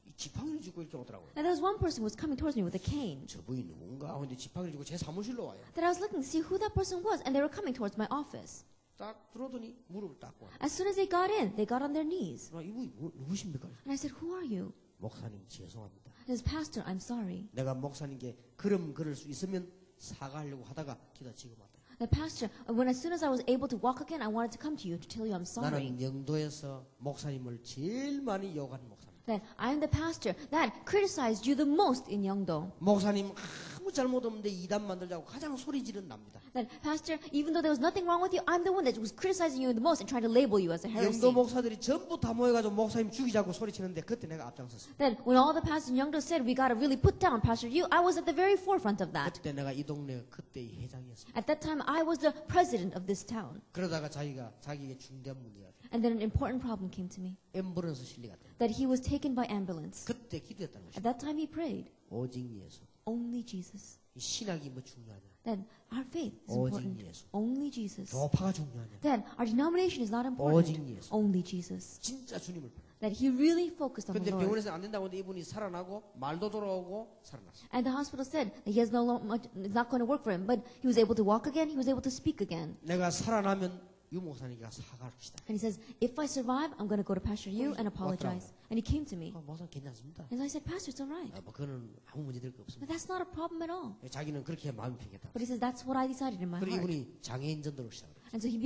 이 지팡이를 쥐고 이렇게 오더라고요. And there was one person who was coming towards me with a cane. 저분이 누군가 하고 이제 지팡이를 쥐고 제 사무실로 와요. That I was looking to see who that person was, and they were coming towards my office. 딱 들어오더니 무릎을 닦고 와요. As soon as they got in, they got on their knees. 이분이 누구십니까? And I said, who are you? 목사님 죄송합니다. He says, Pastor, I'm sorry. 내가 목사님께 걸을 수 있으면 사과하려고 하다가 기다 지금 왔다. The pastor, as soon as I was able to walk again, I wanted to come to you to tell you I'm sorry. 나는 영도에서 목사님을 제일 많이 욕하는 목사입니다. That I am the pastor that criticized you the most in Yeongdo. 목사님 아무 잘못 없는데 이단 만들자고 가장 소리 지른 납니다. That pastor, even though there was nothing wrong with you, I'm the one that was criticizing you the most and trying to label you as a heresy. 영도 목사들이 전부 다 모여가지고 목사님 죽이자고 소리치는데 그때 내가 앞장섰어요. That when all the pastors in Yeongdo said we got to really put down Pastor Yu, I was at the very forefront of that. 그때 내가 이 동네 그때의 회장이었습니다. At that time, I was the president of this town. 그러다가 자기에게 중대한 문제가 돼. And then an important problem came to me. 앰뷸런스 실리가 돼. That he was taken by ambulance. 그때 기도했다는 At 것이죠. that time, he prayed, 오직 예수. only Jesus. 이 신학이 뭐 중요하냐? That our faith is 오직 important. 예수. Only Jesus. 교파가 중요하냐? That our denomination is not 오직 important. 예수. Only Jesus. 진짜 주님을 바라. That he really focused on 근데 the Lord. 병원에서 안 된다고 하는데 이분이 살아나고 말도 돌아오고 살아났어요. And the hospital said that he has it's not going to work for him. But he was able to walk again. He was able to speak again. 내가 살아나면 유 목사님께 사과합시다. And he says, if I survive, I'm going to go to Pastor Yu and apologize. And he came to me. 목사님 괜찮습니다. And I said, Pastor, it's all right. 뭐 그거는 아무 문제 될 거 But 없습니다. that's not a problem at all. 자기는 그렇게 마음이 편했다. But he says, that's what I decided in my 그리고 heart. 이분이 장애인 전도를 시작했어요. And so he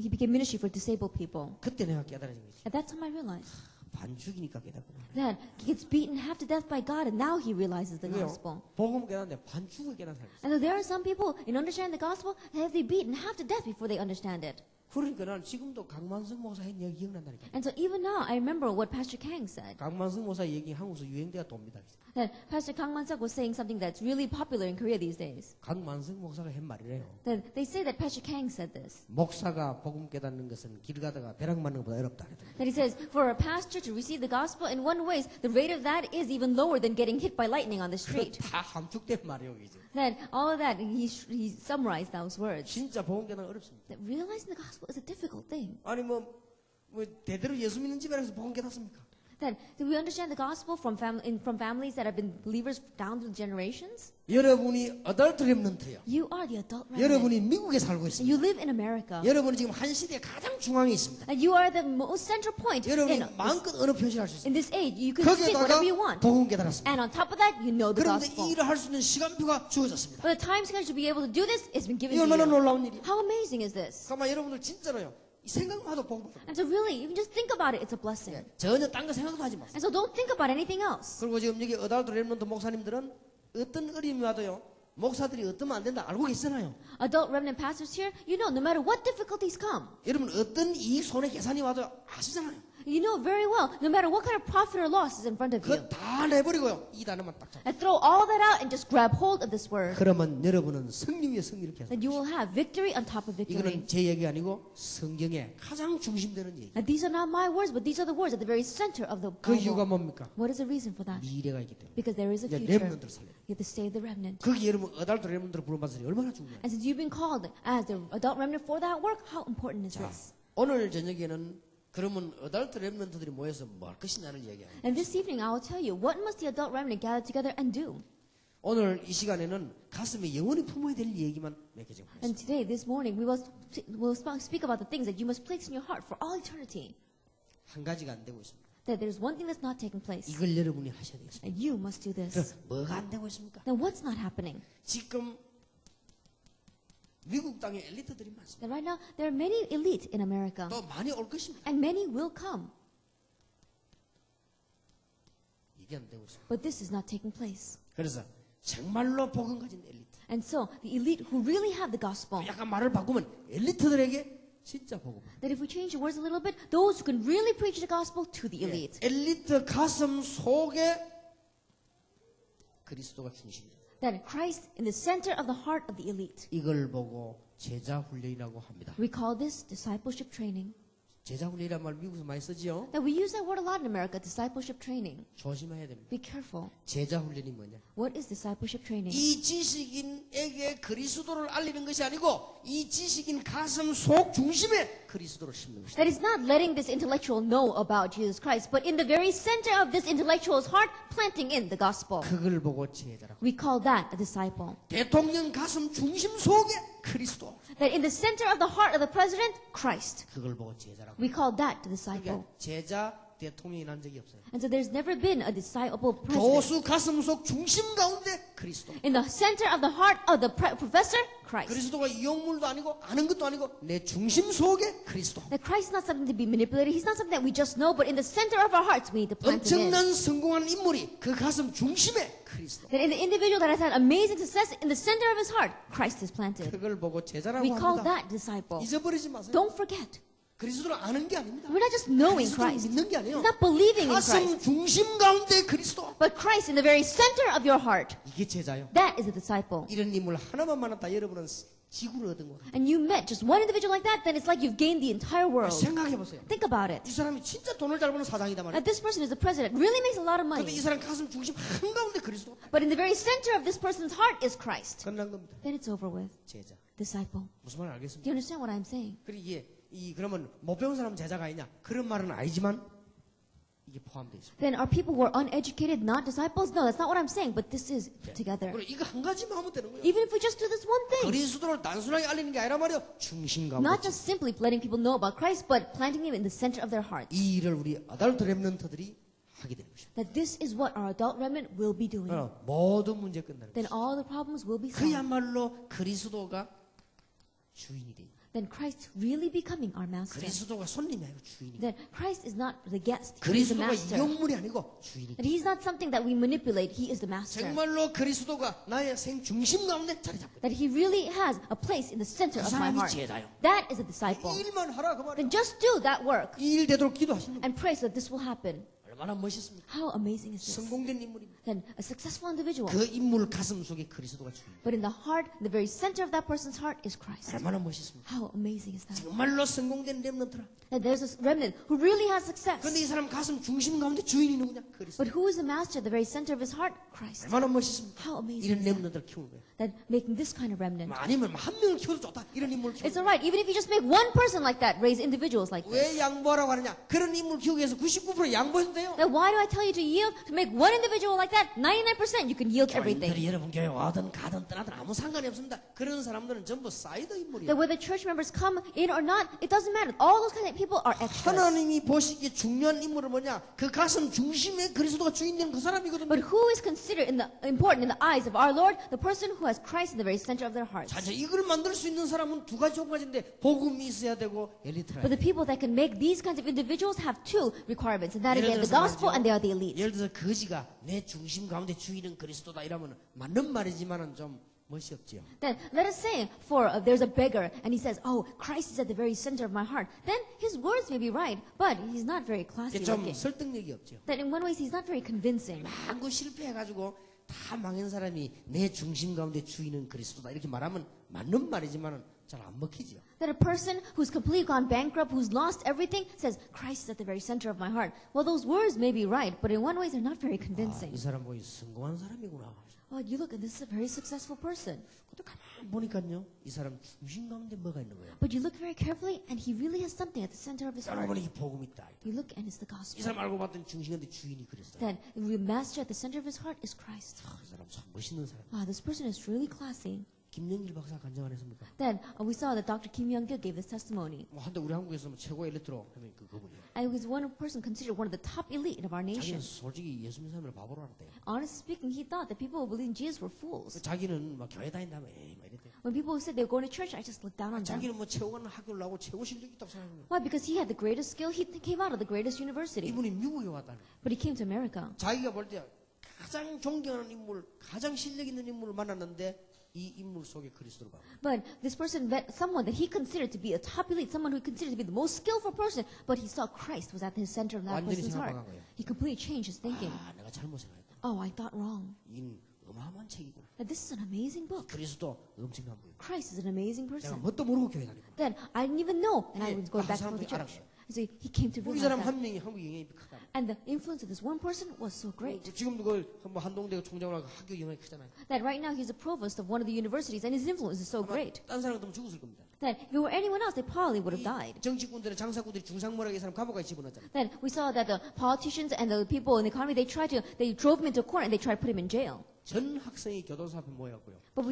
began ministry for disabled people. 그때 내가 깨달아진 거지. At that time, I realized 반죽이니까 깨닫구나. that he gets beaten half to death by God, and now he realizes the 왜요? gospel. 복음 깨닫는데 반죽을 깨닫는 사람이 있어요. And so there are some people, in understanding the gospel, have they beaten half to death before they understand it. 그러니까 나는 지금도 강만성 목사 했 얘기 기억난다니까. And so even now, I remember what Pastor Kang said. 강만성 목사 얘기 한국에서 유행돼야 돕니다. That Pastor Kang Man-suk was saying something that's really popular in Korea these days. 강만성 목사가 한 말이래요. That they say that Pastor Kang said this. 목사가 복음 깨닫는 것은 길 가다가 벼락 맞는 것보다 어렵다. That he says, for a pastor to receive the gospel, in one way, the rate of that is even lower than getting hit by lightning on the street. 다 함축된 말이에요, 이제. That all of that, he summarized those words. 진짜 복음 깨닫는 건 어렵습니다. That realizing the gospel is a difficult thing. 아니 뭐 대대로 예수 믿는 집안에서 복음 깨닫습니까? That do we understand the gospel from families that have been believers down through generations? 여러분이 어덜트 렘넌트예요. You are the adult remnant. 여러분이 미국에 살고 And 있습니다. you live in America. 여러분이 지금 한 시대 가장 중앙에 있습니다. And you are the most central point 여러분이 in 마음껏 어느 표시를 할 수 있습니다. this age. You can speak 거기에다가 whatever you want. 복음 깨달았습니다. And on top of that, you know the 그런데 gospel. 이 일을 할 수 있는 시간표가 주어졌습니다. But the time schedule to be able to do this has been given 이 얼마나 to you. 놀라운 일이에요. How amazing is this? 그러니까 여러분들 진짜로요. 이 생각만 해도 복음 받아요. And so really, even just think about it, it's a blessing. 전혀 딴 거 생각도 하지 마세요. And so don't think about anything else. 그리고 지금 여기 어덜트 렘넌트 목사님들은 어떤 어려움이 와도요. 목사들이 어떠면 안 된다 알고 계시잖아요. Adult remnant pastors here, you know, no matter what difficulties come, 여러분 어떤 이익 손해 계산이 와도 아시잖아요. you know very well, no matter what kind of profit or loss is in front of you. 그거 다 내버리고요. 이 단어만 딱 잡고. And throw all that out and just grab hold of this word. 그러면 여러분은 승리 위에 승리를 계속. That you will have victory on top of victory. 이거는 제 얘기 아니고 성경의 가장 중심되는 얘기. And these are not my words, but these are the words at the very center of the 그 이유가 Bible. 뭡니까? What is the reason for that? 미래가 있기 때문에. Because there is a 이제 future. 렘넌트를 살려. You have to save the remnant. 거기 여러분 어덜트 렘넌트를 부름받으니 얼마나 중요해요. And since you've been called as the adult remnant for that work, how important is this? 오늘 저녁에는 그러면 어덜트 렘넌트들이 모여서 뭐 할 것이냐를 얘기해요. And this evening, I will tell you, what must the adult remnant gather together and do? 오늘 이 시간에는 가슴에 영원히 품어야 될 얘기만 몇 개 좀 하겠습니다. And today, this morning, we will speak about the things that you must place in your heart for all eternity. 한 가지가 안 되고 있습니다. That there's one thing that's not taking place. 이걸 여러분이 하셔야 되겠습니다. And you must do this. 뭐가 안 되고 있습니까? Then what's not happening? 지금 미국 땅에 엘리트들이 많습니다. That right now, there are many elite in America. 또 많이 올 것입니다. And many will come. 이게 안 되고 있습니다. But this is not taking place. 그래서 정말로 복음 가진 엘리트. And so the elite who really have the gospel, 약간 말을 바꾸면 엘리트들에게 진짜 복음. that if we change the words a little bit, those who can really preach the gospel to the elite. 엘리트 가슴 속에 그리스도가 중심이다. That Christ in the center of the heart of the elite. 이걸 보고 제자 훈련이라고 합니다. We call this discipleship training. 제자 훈련이란 말 미국에서 많이 쓰지요. That we use that word a lot in America, discipleship training. 조심해야 됩니다. Be careful. 제자 훈련이 뭐냐? What is discipleship training? 이 지식인에게 그리스도를 알리는 것이 아니고 이 지식인 가슴 속 중심에 그리스도를 심는 것이다. That is not letting this intellectual know about Jesus Christ, but in the very center of this intellectual's heart, planting in the gospel. 그걸 보고 제자라고. We call that a disciple. 대통령 가슴 중심 속에 그리스도. That in the center of the heart of the president, Christ. 그걸 보고 제자라고. We call that the disciple. 그러니까 제자 대통령이 난 적이 없어요. And so there's never been a disciple president. 교수 가슴 속 중심 가운데 그리스도. In the center of the heart of the professor, Christ. 그리스도가 이용물도 아니고 아는 것도 아니고 내 중심 속에 그리스도. That Christ is not something to be manipulated. He's not something that we just know, but in the center of our hearts, we need to plant him in. 엄청난 성공한 인물이 그 가슴 중심에 그리스도. That in the individual that has had amazing success, in the center of his heart, Christ is planted. 그걸 보고 제자라고 We call 합니다. that disciple. 잊어버리지 마세요. Don't forget. 그리스도를 아는 게 아닙니다. We're not just knowing 그리스도를 Christ. 믿는 게 아니에요. It's not believing in 가슴 Christ. 중심 가운데 그리스도. But Christ in the very center of your heart. 이게 제자요. That is a disciple. 이런 인물 하나만 만났다 여러분은 지구를 얻은 거예요. And you met just one individual like that, then it's like you've gained the entire world. 생각해 보세요. Think about it. 이 사람이 진짜 돈을 잘 버는 사장이다 말이에요. That this person is the president, really makes a lot of 근데 money. 이 사람 가슴 중심 한가운데 그리스도. But in the very center of this person's heart is Christ. 끝난 겁니다. Then it's over with. 제자. Disciple. 무슨 말 Do 알겠습니까? you understand what I'm saying? 그리고 이게 그러면 못 배운 사람 제자가 아니냐? 그런 말은 아니지만 이게 포함되어 있습니다. Then are people who are uneducated not disciples? No, that's not what I'm saying, but this is put together. 그리고 이거 한 가지만 하면 되는 거예요. Even if we just do this one thing. 그리스도를 단순하게 알리는 게 아니라 말이요. 중심 가운데. Not just simply letting people know about Christ, but planting him in the center of their hearts. 이 일을 우리 어덜트 랩런트들이 하게 되는 것입니다. That this is what our adult remnant will be doing. 모든 문제 끝나는 Then 것입니다. all the problems will be solved. 그야말로 그리스도가 주인이 돼. Then Christ really becoming our master. 그리스도가 손님이 아니고 주인이. That Christ is not the guest, he is the 그리스도가 master. 이용물이 아니고 주인이. That he's not something that we manipulate, he is the master. 정말로 그리스도가 나의 생 중심 가운데 자리 잡고. That he really has a place in the center 그 of my 사람이 heart. 제자요. That is a disciple. 이 일만 하라 그 말이야. Then just do that work 이 일 되도록 기도하시는 거. and pray so that this will happen. 얼마나 멋있습니까? How amazing is this? 성공된 인물입니다. Then a successful individual. 그 인물 가슴 속에 그리스도가 주인. But in the heart, the very center of that person's heart is Christ. 얼마나 멋있습니까? How amazing is that? 정말로 성공된 렘넌트라. That there's a remnant who really has success. 그런데 이 사람 가슴 중심 가운데 주인이 누구냐? 그리스도. But who is the master at the very center of his heart? Christ. 얼마나 멋있습니까? How amazing 이런 is that? 렘넌트를 키우는 거예요. That making this kind of remnant. 아니면 한 명을 키워도 좋다. 이런 인물을 It's 키우는 alright, even if you just make one person like that, raise individuals like this. 왜 양보하라고 하느냐? 그런 인물 키우기 위해서 99% 양보해도 돼요. Then why do I tell you to yield? To make one individual like that, 99% you can yield everything. 교인들이 여러분 교회 와든 가든 떠나든 아무 상관이 없습니다. 그런 사람들은 전부 사이드 인물이에요. That whether church members come in or not, it doesn't matter. All those kind of people are extras. 하나님이 보시기에 중요한 인물은 뭐냐? 그 가슴 중심에 그리스도가 주인되는 그 사람이거든요. But who is considered important in the eyes of our Lord? The person who has Christ in the very center of their hearts. 자, 이걸 만들 수 있는 사람은 두 가지 조건인데 복음이 있어야 되고 엘리트라. But the people that can make these kinds of individuals have two requirements, and that is they have the 예를 들어서 gospel and they are the elite. 예를 들어서 거지가 내 중심 가운데 주인은 그리스도다 이러면 맞는 말이지만은 좀 멋이 없지요. Then let us say, for there's a beggar and he says, "Oh, Christ is at the very center of my heart." Then his words may be right, but he's not very classy 이게 좀 looking. 설득력이 없죠. That in one way he's not very convincing. 망고 실패해가지고 다 망한 사람이 내 중심 가운데 주인은 그리스도다 이렇게 말하면 맞는 말이지만은 잘 안 먹히죠. That a person who's completely gone bankrupt, who's lost everything, says, "Christ is at the very center of my heart." Well, those words may be right, but in one way they're not very 아, convincing. 이 사람 보기 성공한 사람이구나. Oh, you look, and this is a very successful person. 근데 가만 보니까요, 이 사람 중심 가운데 뭐가 있는 거예요? But you look very carefully, and he really has something at the center of his heart. 여러분 이 복음 있다. You look, and it's the 이 gospel. 사람 알고 봤더니 중심 가운데 주인이 그리스도. That the master at the center of his heart is Christ. 이 사람 참 멋있는 사람. Wow, this person is really classy. 김영길 박사 간증 안 했습니까? Then we saw that Dr. Kim Young-gil gave this testimony. 뭐 한때 우리 한국에서 뭐 최고 엘리트로 하면 그분이에요. And he was one person considered one of the top elite of our 자기는 nation. 솔직히 예수 믿는 사람을 바보로 알았대요. Honestly speaking, he thought that people who believed in Jesus were fools. 자기는 막 교회 다닌다며 에이 막 이랬대요. When people said they were going to church, I just looked down on them. 자기는 뭐 최고 가는 학교를 나오고 최고 실력이 있다고 생각해요. Why? Because he had the greatest skill. He came out of the greatest university. 이분이 미국에 왔다는 거예요. But he came to America. 자기가 볼 때 가장 존경하는 인물, 가장 실력 있는 인물을 만났는데 이 인물 속에 그리스도를 봐. But this person met someone that he considered to be a top elite, someone who he considered to be the most skillful person, but he saw Christ was at the center of that 완전히 person's heart. 생각 바꾼 거예요. He completely changed his thinking. 아, 내가 잘못 생각했다. Oh, I thought wrong. 이건 어마어마한 책이구나. That this is an amazing book. 그리스도 엄청난 분이고. Christ is an amazing 내가 person. 뭣도 모르고 교회 다니고. Then I didn't even know, and I 예, was going 그 back to the 사람들이 church. 알았어요. So he came to 이 realize 사람 that. 한 명이 한국 영향이 크다. And the influence of this one person was so great 지금도 뭐 한동대 총장으로 학교 영향이 크잖아요. that right now he's a provost of one of the universities, and his influence is so great 딴 사람 같으면 죽었을 겁니다. that if it were anyone else, they probably would have died. 정치꾼들은 장사꾼들이 중상모략 이 사람 감옥에 집어넣었잖아요. Then we saw that the politicians and the people in the economy, they drove him into a corner and they tried to put him in jail. 전 학생이 교도소 앞에 모여갖고요. But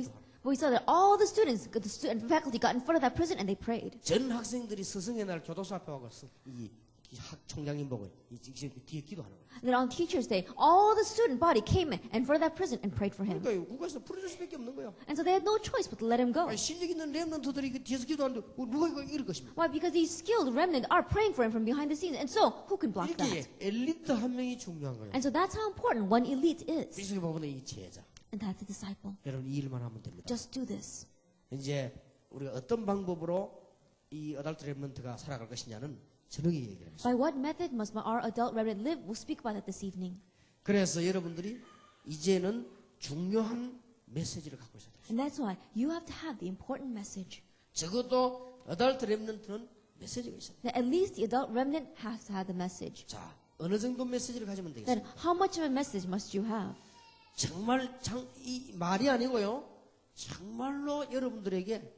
we saw that all the students, the faculty got in front of that prison and they prayed. 전 학생들이 스승의 날 교도소 앞에 와서 이 학 총장님 보고 뒤에 기도하는 거예요. And then on Teachers' Day, all the student body came in front of that prison and prayed for him. 그러니까 국가에서 풀어줄 수밖에 없는 거예요. And so they had no choice but to let him go. 아니, 실력 있는 렘넌트들이 그 뒤에서 기도하는데 누가 이거 이럴 것입니까? Why? Because these skilled remnant are praying for him from behind the scenes. And so, who can block 이렇게 that? 엘리트 한 명이 중요한 거예요. And so that's how important one elite is. 비속에 보면 이 제자. And that's a disciple. 여러분 이 일만 하면 됩니다. Just do this. 이제 우리가 어떤 방법으로 이 어덜트 렘넌트가 살아갈 것이냐는 저녁에 얘기하겠습니다. By what method must our adult remnant live? We'll speak about that this evening. 그래서 여러분들이 이제는 중요한 메시지를 갖고 있어야 돼요. And that's why you have to have the important message. 적어도 어덜트 렘넌트는 메시지가 있어요. That at least the adult remnant has to have the message. 자, 어느 정도 메시지를 가지면 Then 되겠습니까? how much of a message must you have? 정말 이 말이 아니고요. 정말로 여러분들에게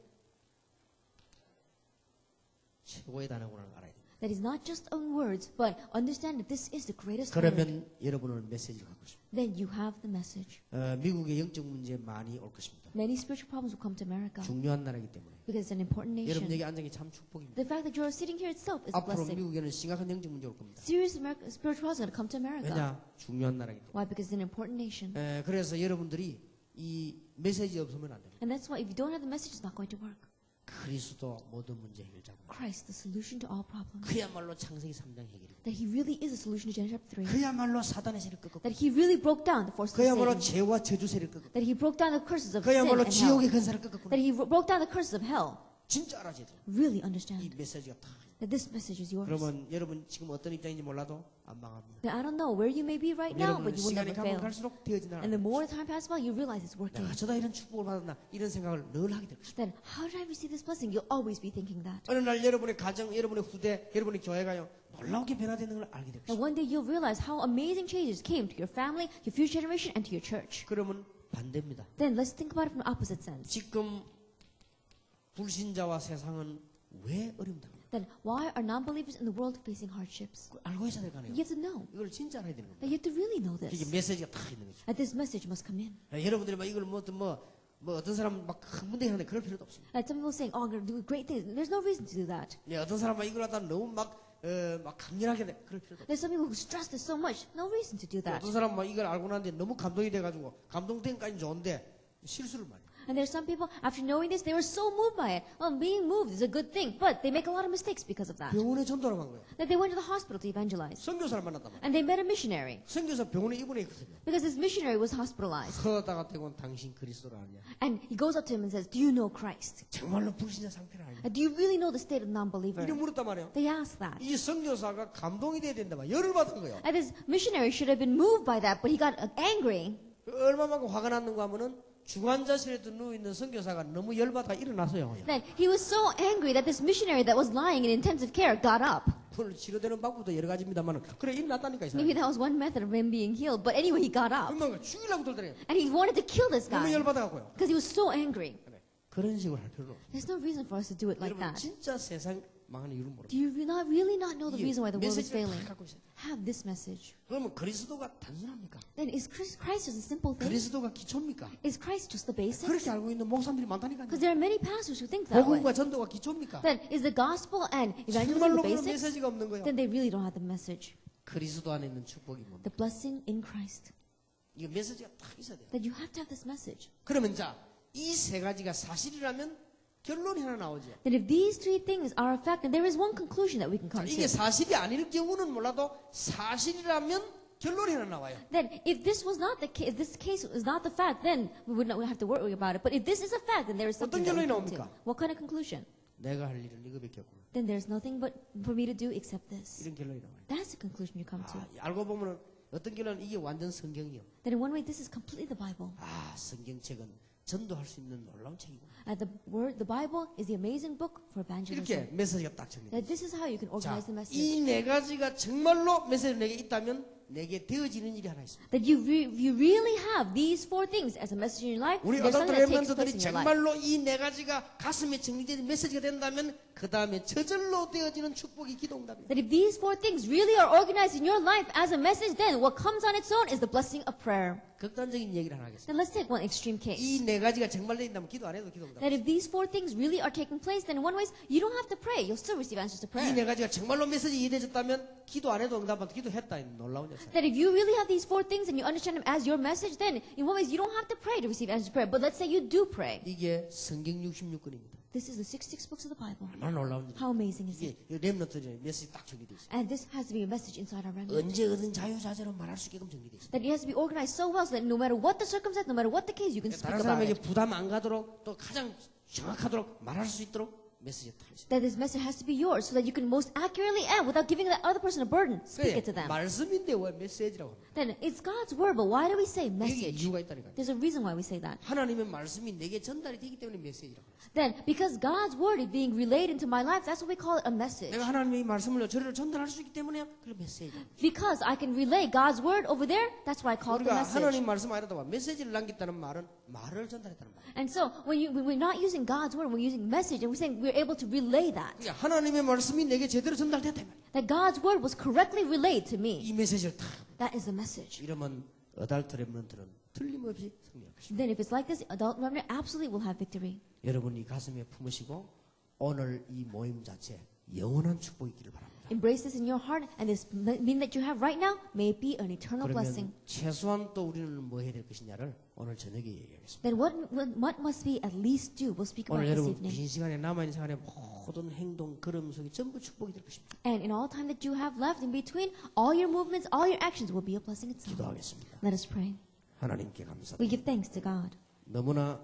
최고의 단어구나 알아야 됩니다. That is not just on words, but understand that this is the greatest word. 그러면 여러분은 메시지를 갖고 있습니다. Then you have the message. 미국의 영적 문제 많이 올 것입니다. Many spiritual problems will come to America 중요한 나라이기 때문에. because it's an important 여러분 nation. 여기 앉은 게 참 축복입니다. The fact that you're sitting here itself is a 앞으로 blessing. 미국에는 심각한 영적 문제 올 겁니다. Serious spiritual problems are going to come to America. 왜냐? 중요한 나라이기 때문에. Why? Because it's an important nation. 그래서 여러분들이 이 메시지 없으면 안 됩니다. And that's why if you don't have the message, it's not going to work. 그리스도 모든 문제 해결자고. Christ, the solution to all problems. 그야말로 창세기 3장 해결이고. That he really is a solution to Genesis chapter 3. 그야말로 사단의 세를 끄고. That he really broke down the forces of 그야말로 Satan. 죄와 저주 세를 끄고. That he broke down the curses of sin 그야말로 and hell. 지옥의 근사를 끄고. That he broke down the curses of hell. 진짜 알아야 돼요. Really 이 understand 메시지가 다. that this message is yours. 그러면 여러분 지금 어떤 입장인지 몰라도 안 망합니다. Now, I don't know where you may be right now, 여러분 but you will 시간이 never 가면 fail. 갈수록 되어지나. And the more time passes by, you realize it's working. 내가 어쩌다 이런 축복을 받았나 이런 생각을 늘 하게 될 것입니다. Then how did I receive this blessing? You'll always be thinking that. 어느 날 여러분의 가정, 여러분의 후대, 여러분의 교회가요 놀라우게 변화되는 걸 알게 될 And 것입니다. one day you'll realize how amazing changes came to your family, your future generation, and to your church. 그러면 반대입니다. Then let's think about it from the opposite sense. 지금 불신자와 세상은 왜 어렵다? Then why are non-believers in the world facing hardships? 알고 있어야 될 거 아니에요. You have to know. 이걸 진짜 알아야 되는 겁니다. That you have to really know 이게 this. 메시지가 다 있는 거죠. That this message must come in. 여러분들이 막 이걸 뭐 어떤 사람 막 큰 문제 하는데 그럴 필요도 없습니다. Like some people saying, "Oh, I'm going to do great things." There's no reason to do that. 어떤 사람은 이걸 하다 너무 막 강렬하게 돼. 그럴 필요도 없습니다. There's some people who stress this so much. No reason to do that. 어떤 사람은 막 이걸 알고 나는데 너무 감동이 돼가지고 감동된 까지 좋은데 실수를 많이 해요. And there's some people, after knowing this, they were so moved by it. Well, being moved is a good thing, but they make a lot of mistakes because of that. 병원에 전도를 간 거예요. That they went to the hospital to evangelize. 선교사를 만났단 말이에요. And they met a missionary. 선교사 병원에 입원해 있거든요. Because this missionary was hospitalized. 그러다가 대고 당신 그리스도를 아냐? And he goes up to him and says, "Do you know Christ? 정말로 불신자 상태를 아냐? Do you really know the state of non-believer?" 이래 물었단 말이에요. They asked that. 이 선교사가 감동이 돼야 된다 말 열을 받은 거예요. And this missionary should have been moved by that, but he got angry. 얼마만큼 화가 났는가 하면은 중환자실에 누워 있는 선교사가 너무 열받아 일어났어요. Then he was so angry that this missionary that was lying in intensive care got up. 오늘 치료되는 방법도 여러 가지입니다만 그래 일어났다니까 이 사람. Maybe that was one method of him being healed, but anyway, he got up. 얼마나 죽이려고 들더래요. And he wanted to kill this 너무 guy 열받아갖고요. because he was so angry. 그런 식으로 할 필요는 없어요. There's no reason for us to do it like 여러분 that. 진짜 세상 망하는 이유를 모릅니다. Do you really not know the 이게 reason why the world is 메시지를 failing? 다 갖고 있어요. Have this message. 그러면 그리스도가 단순합니까? Then is Christ just a simple thing? 그리스도가 기초입니까? Is Christ just the basics? 그렇게 알고 있는 목사님들이 많다니까요. Because there are many pastors who think that way. 복음과 전도가 기초입니까? Then is the gospel and evangelism 정말로 the 그런 basics? 메시지가 없는 거예요. Then they really don't have the message. 그리스도 안에 있는 축복이 뭡니까? The blessing in Christ. 이거 메시지가 딱 있어야 돼요. That you have to have this message. 그러면 자, 이 세 가지가 사실이라면 결론이 하나 나오죠. That if these three things are a fact, then there is one conclusion that we can 자, come 이게 to. 사실이 아닐 경우는 몰라도 사실이라면 결론이 하나 나와요. Then if this was not the case, if this case is not the fact, then we would not have to worry about it. But if this is a fact, then there is something that we 결론이 come to. 나옵니까? What kind of conclusion? 내가 할 일은 이거밖에 없구나. Then there's nothing but for me to do except this. 이런 결론이 나와요. That's the conclusion you come to. 알고 보면 어떤 결론은 이게 완전 성경이요. That in one way, this is completely the Bible. 성경책은 전도할 수 있는 놀라운 책이고. The Bible is the amazing book for evangelism. 이렇게 메시지가 딱 정리돼요. That this is how you can 자, organize the message. 이 네 가지가 정말로 메시지가 내게 있다면 내게 되어지는 일이 하나 있습니다. That you really have these four things as a message in your life. 우리 There's 어덜트 something that takes place 랩런트들이 in your life. 정말로 이 네 가지가 가슴에 정리된 메시지가 된다면 그 다음에 저절로 되어지는 축복이 기도응답이에요. That if these four things really are organized in your life as a message, then what comes on its own is the blessing of prayer. 극단적인 얘기를 하나 하겠습니다. Then let's take one extreme case. 이 네 가지가 정말 된다면 기도 안 해도 기도응답. That if these four things really are taking place, then in one way, you don't have to pray. You'll still receive answers to 이 prayer. 네 가지가 정말로 메시지 이해되었다면 기도 안 해도 응답받고 기도했다. 놀라운 역사. That if you really have these four things and you understand them as your message, then in one way, you don't have to pray to receive answers to prayer. But let's say you do pray. 이게 성경 66권입니다. This is the 66 books of the Bible. 얼마나 놀라운 일이에요. How amazing is it? 이게 랩런트들의 메시지 딱 정리되어 있어요. And this has to be a message inside our remnant. 언제 어떤 자유자재로 말할 수 있게끔 정리되어 있어요. That it has to be organized so well so that no matter what the circumstance, no matter what the case, you can speak 다른 about 사람에게 it. 부담 안 가도록 또 가장 정확하도록 말할 수 있도록 메시지가 다 있어요. That this message has to be yours so that you can most accurately and without giving that other person a burden, speak it to them. 말씀인데 왜 메시지라고 합니까? Then it's God's word, but why do we say 이게 message? 이유가 있다니까요. There's a reason why we say that. 하나님의 말씀이 내게 전달이 되기 때문에 메시지라고 합니다. Then, because God's word is being relayed into my life, that's what we call it a message. 내가 하나님의 말씀을 저리로 전달할 수 있기 때문에 그게 메시지다. Because I can relay God's word over there, that's why I call it the 우리가 message. 하나님 말씀 안에다 메시지를 남겼다는 말은 말을 전달했다는 말. And so, when we're not using God's word, we're using message, and we're saying we're able to relay that. 그러니까 하나님의 말씀이 내게 제대로 전달됐다 이 말이야. That God's word was correctly relayed to me. 이 메시지를 다 That is the message. 이러면 어덜트 랩런트는 틀림없이 승리할 것입니다. Then if it's like this, adult remnant absolutely will have victory. 여러분이 가슴에 품으시고 오늘 이 모임 자체 영원한 축복이 있기를 바랍니다. Embrace this in your heart, and this meaning that you have right now may be an eternal blessing. 그러면 최소한 또 우리는 뭐 해야 될 것이냐를 오늘 저녁에 얘기하겠습니다. Then what must we at least do? We'll speak about 오늘 this 여러분 evening. 빈 시간에 남아있는 시간에 모든 행동, 걸음 속에 전부 축복이 될 것입니다. And in all time that you have left in between, all your movements, all your actions will be a blessing itself. 기도하겠습니다. Let us pray. 하나님께 We 감사드립니다. give thanks to God 너무나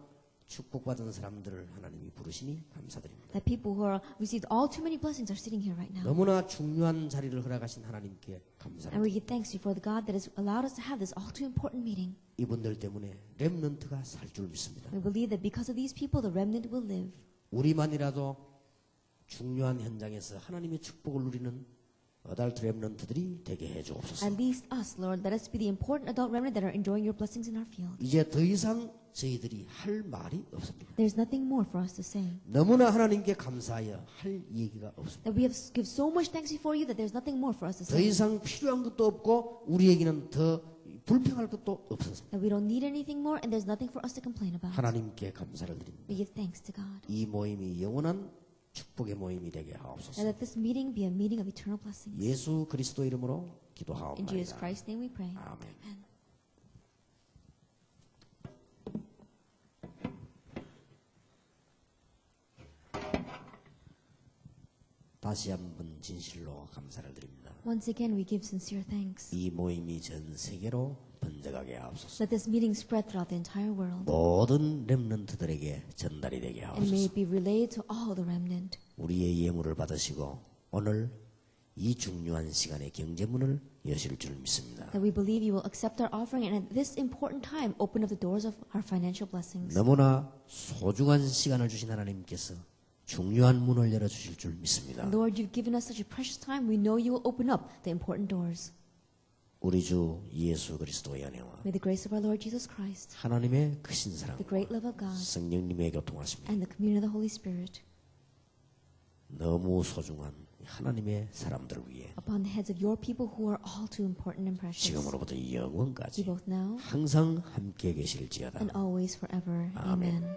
축복받은 사람들을 하나님이 부르시니 감사드립니다. that people who are received all too many blessings are sitting here right now. 너무나 중요한 자리를 허락하신 하나님께 And 감사합니다. we give thanks before the God that has allowed us to have this all too important meeting. 이분들 때문에 렘넌트가 살 줄 믿습니다. We believe that because of these people, the remnant will live. 우리만이라도 중요한 현장에서 하나님의 축복을 누리는 어덜트 렘넌트들이 되게 해주옵소서. At least us, Lord, let us be the important adult remnant that are enjoying your blessings in our field. 이제 더 이상 저희들이 할 말이 없습니다. There's nothing more for us to say. 너무나 하나님께 감사하여 할 얘기가 없습니다. That we have give so much thanks before you that there's nothing more for us to 더 say. 이상 필요한 것도 없고 우리에게는 더 불평할 것도 없었습니다. That we don't need anything more and there's nothing for us to complain about. 하나님께 감사를 드립니다. We give thanks to God. 이 모임이 영원한 축복의 모임이 되게 하옵소서. And let this meeting be a meeting of eternal blessings. 예수 그리스도 이름으로 In Jesus 기도하옵나이다. Christ's name we pray. 아멘. Amen. 다시 한번 진실로 감사를 드립니다. Once again, we give sincere thanks. 이 모임이 전 세계로 번져가게 하옵소서. Let this meeting spread throughout the entire world. 모든 렘넌트들에게 전달이 되게 And may 하옵소서. it be relayed to all the remnant. 우리의 예물을 받으시고 오늘 이 중요한 시간에 경제문을 여실 줄 믿습니다. That we believe you will accept our offering and at this important time open up the doors of our financial blessings. 너무나 소중한 시간을 주신 하나님께서 중요한 문을 열어주실 줄 믿습니다. Lord, you've given us such a precious time. We know you will open up the important doors. 우리 주 예수 그리스도의 은혜와 May the grace of our Lord Jesus Christ, 하나님의 크신 사랑, the great love of God, 성령님의 교통하심이 and the communion of the Holy Spirit 너무 소중한 하나님의 사람들을 위해 upon the heads of your people who are all too important and precious, 지금으로부터 be 영원까지 both now 항상 함께 계실지어다. and always forever. 아멘. Amen.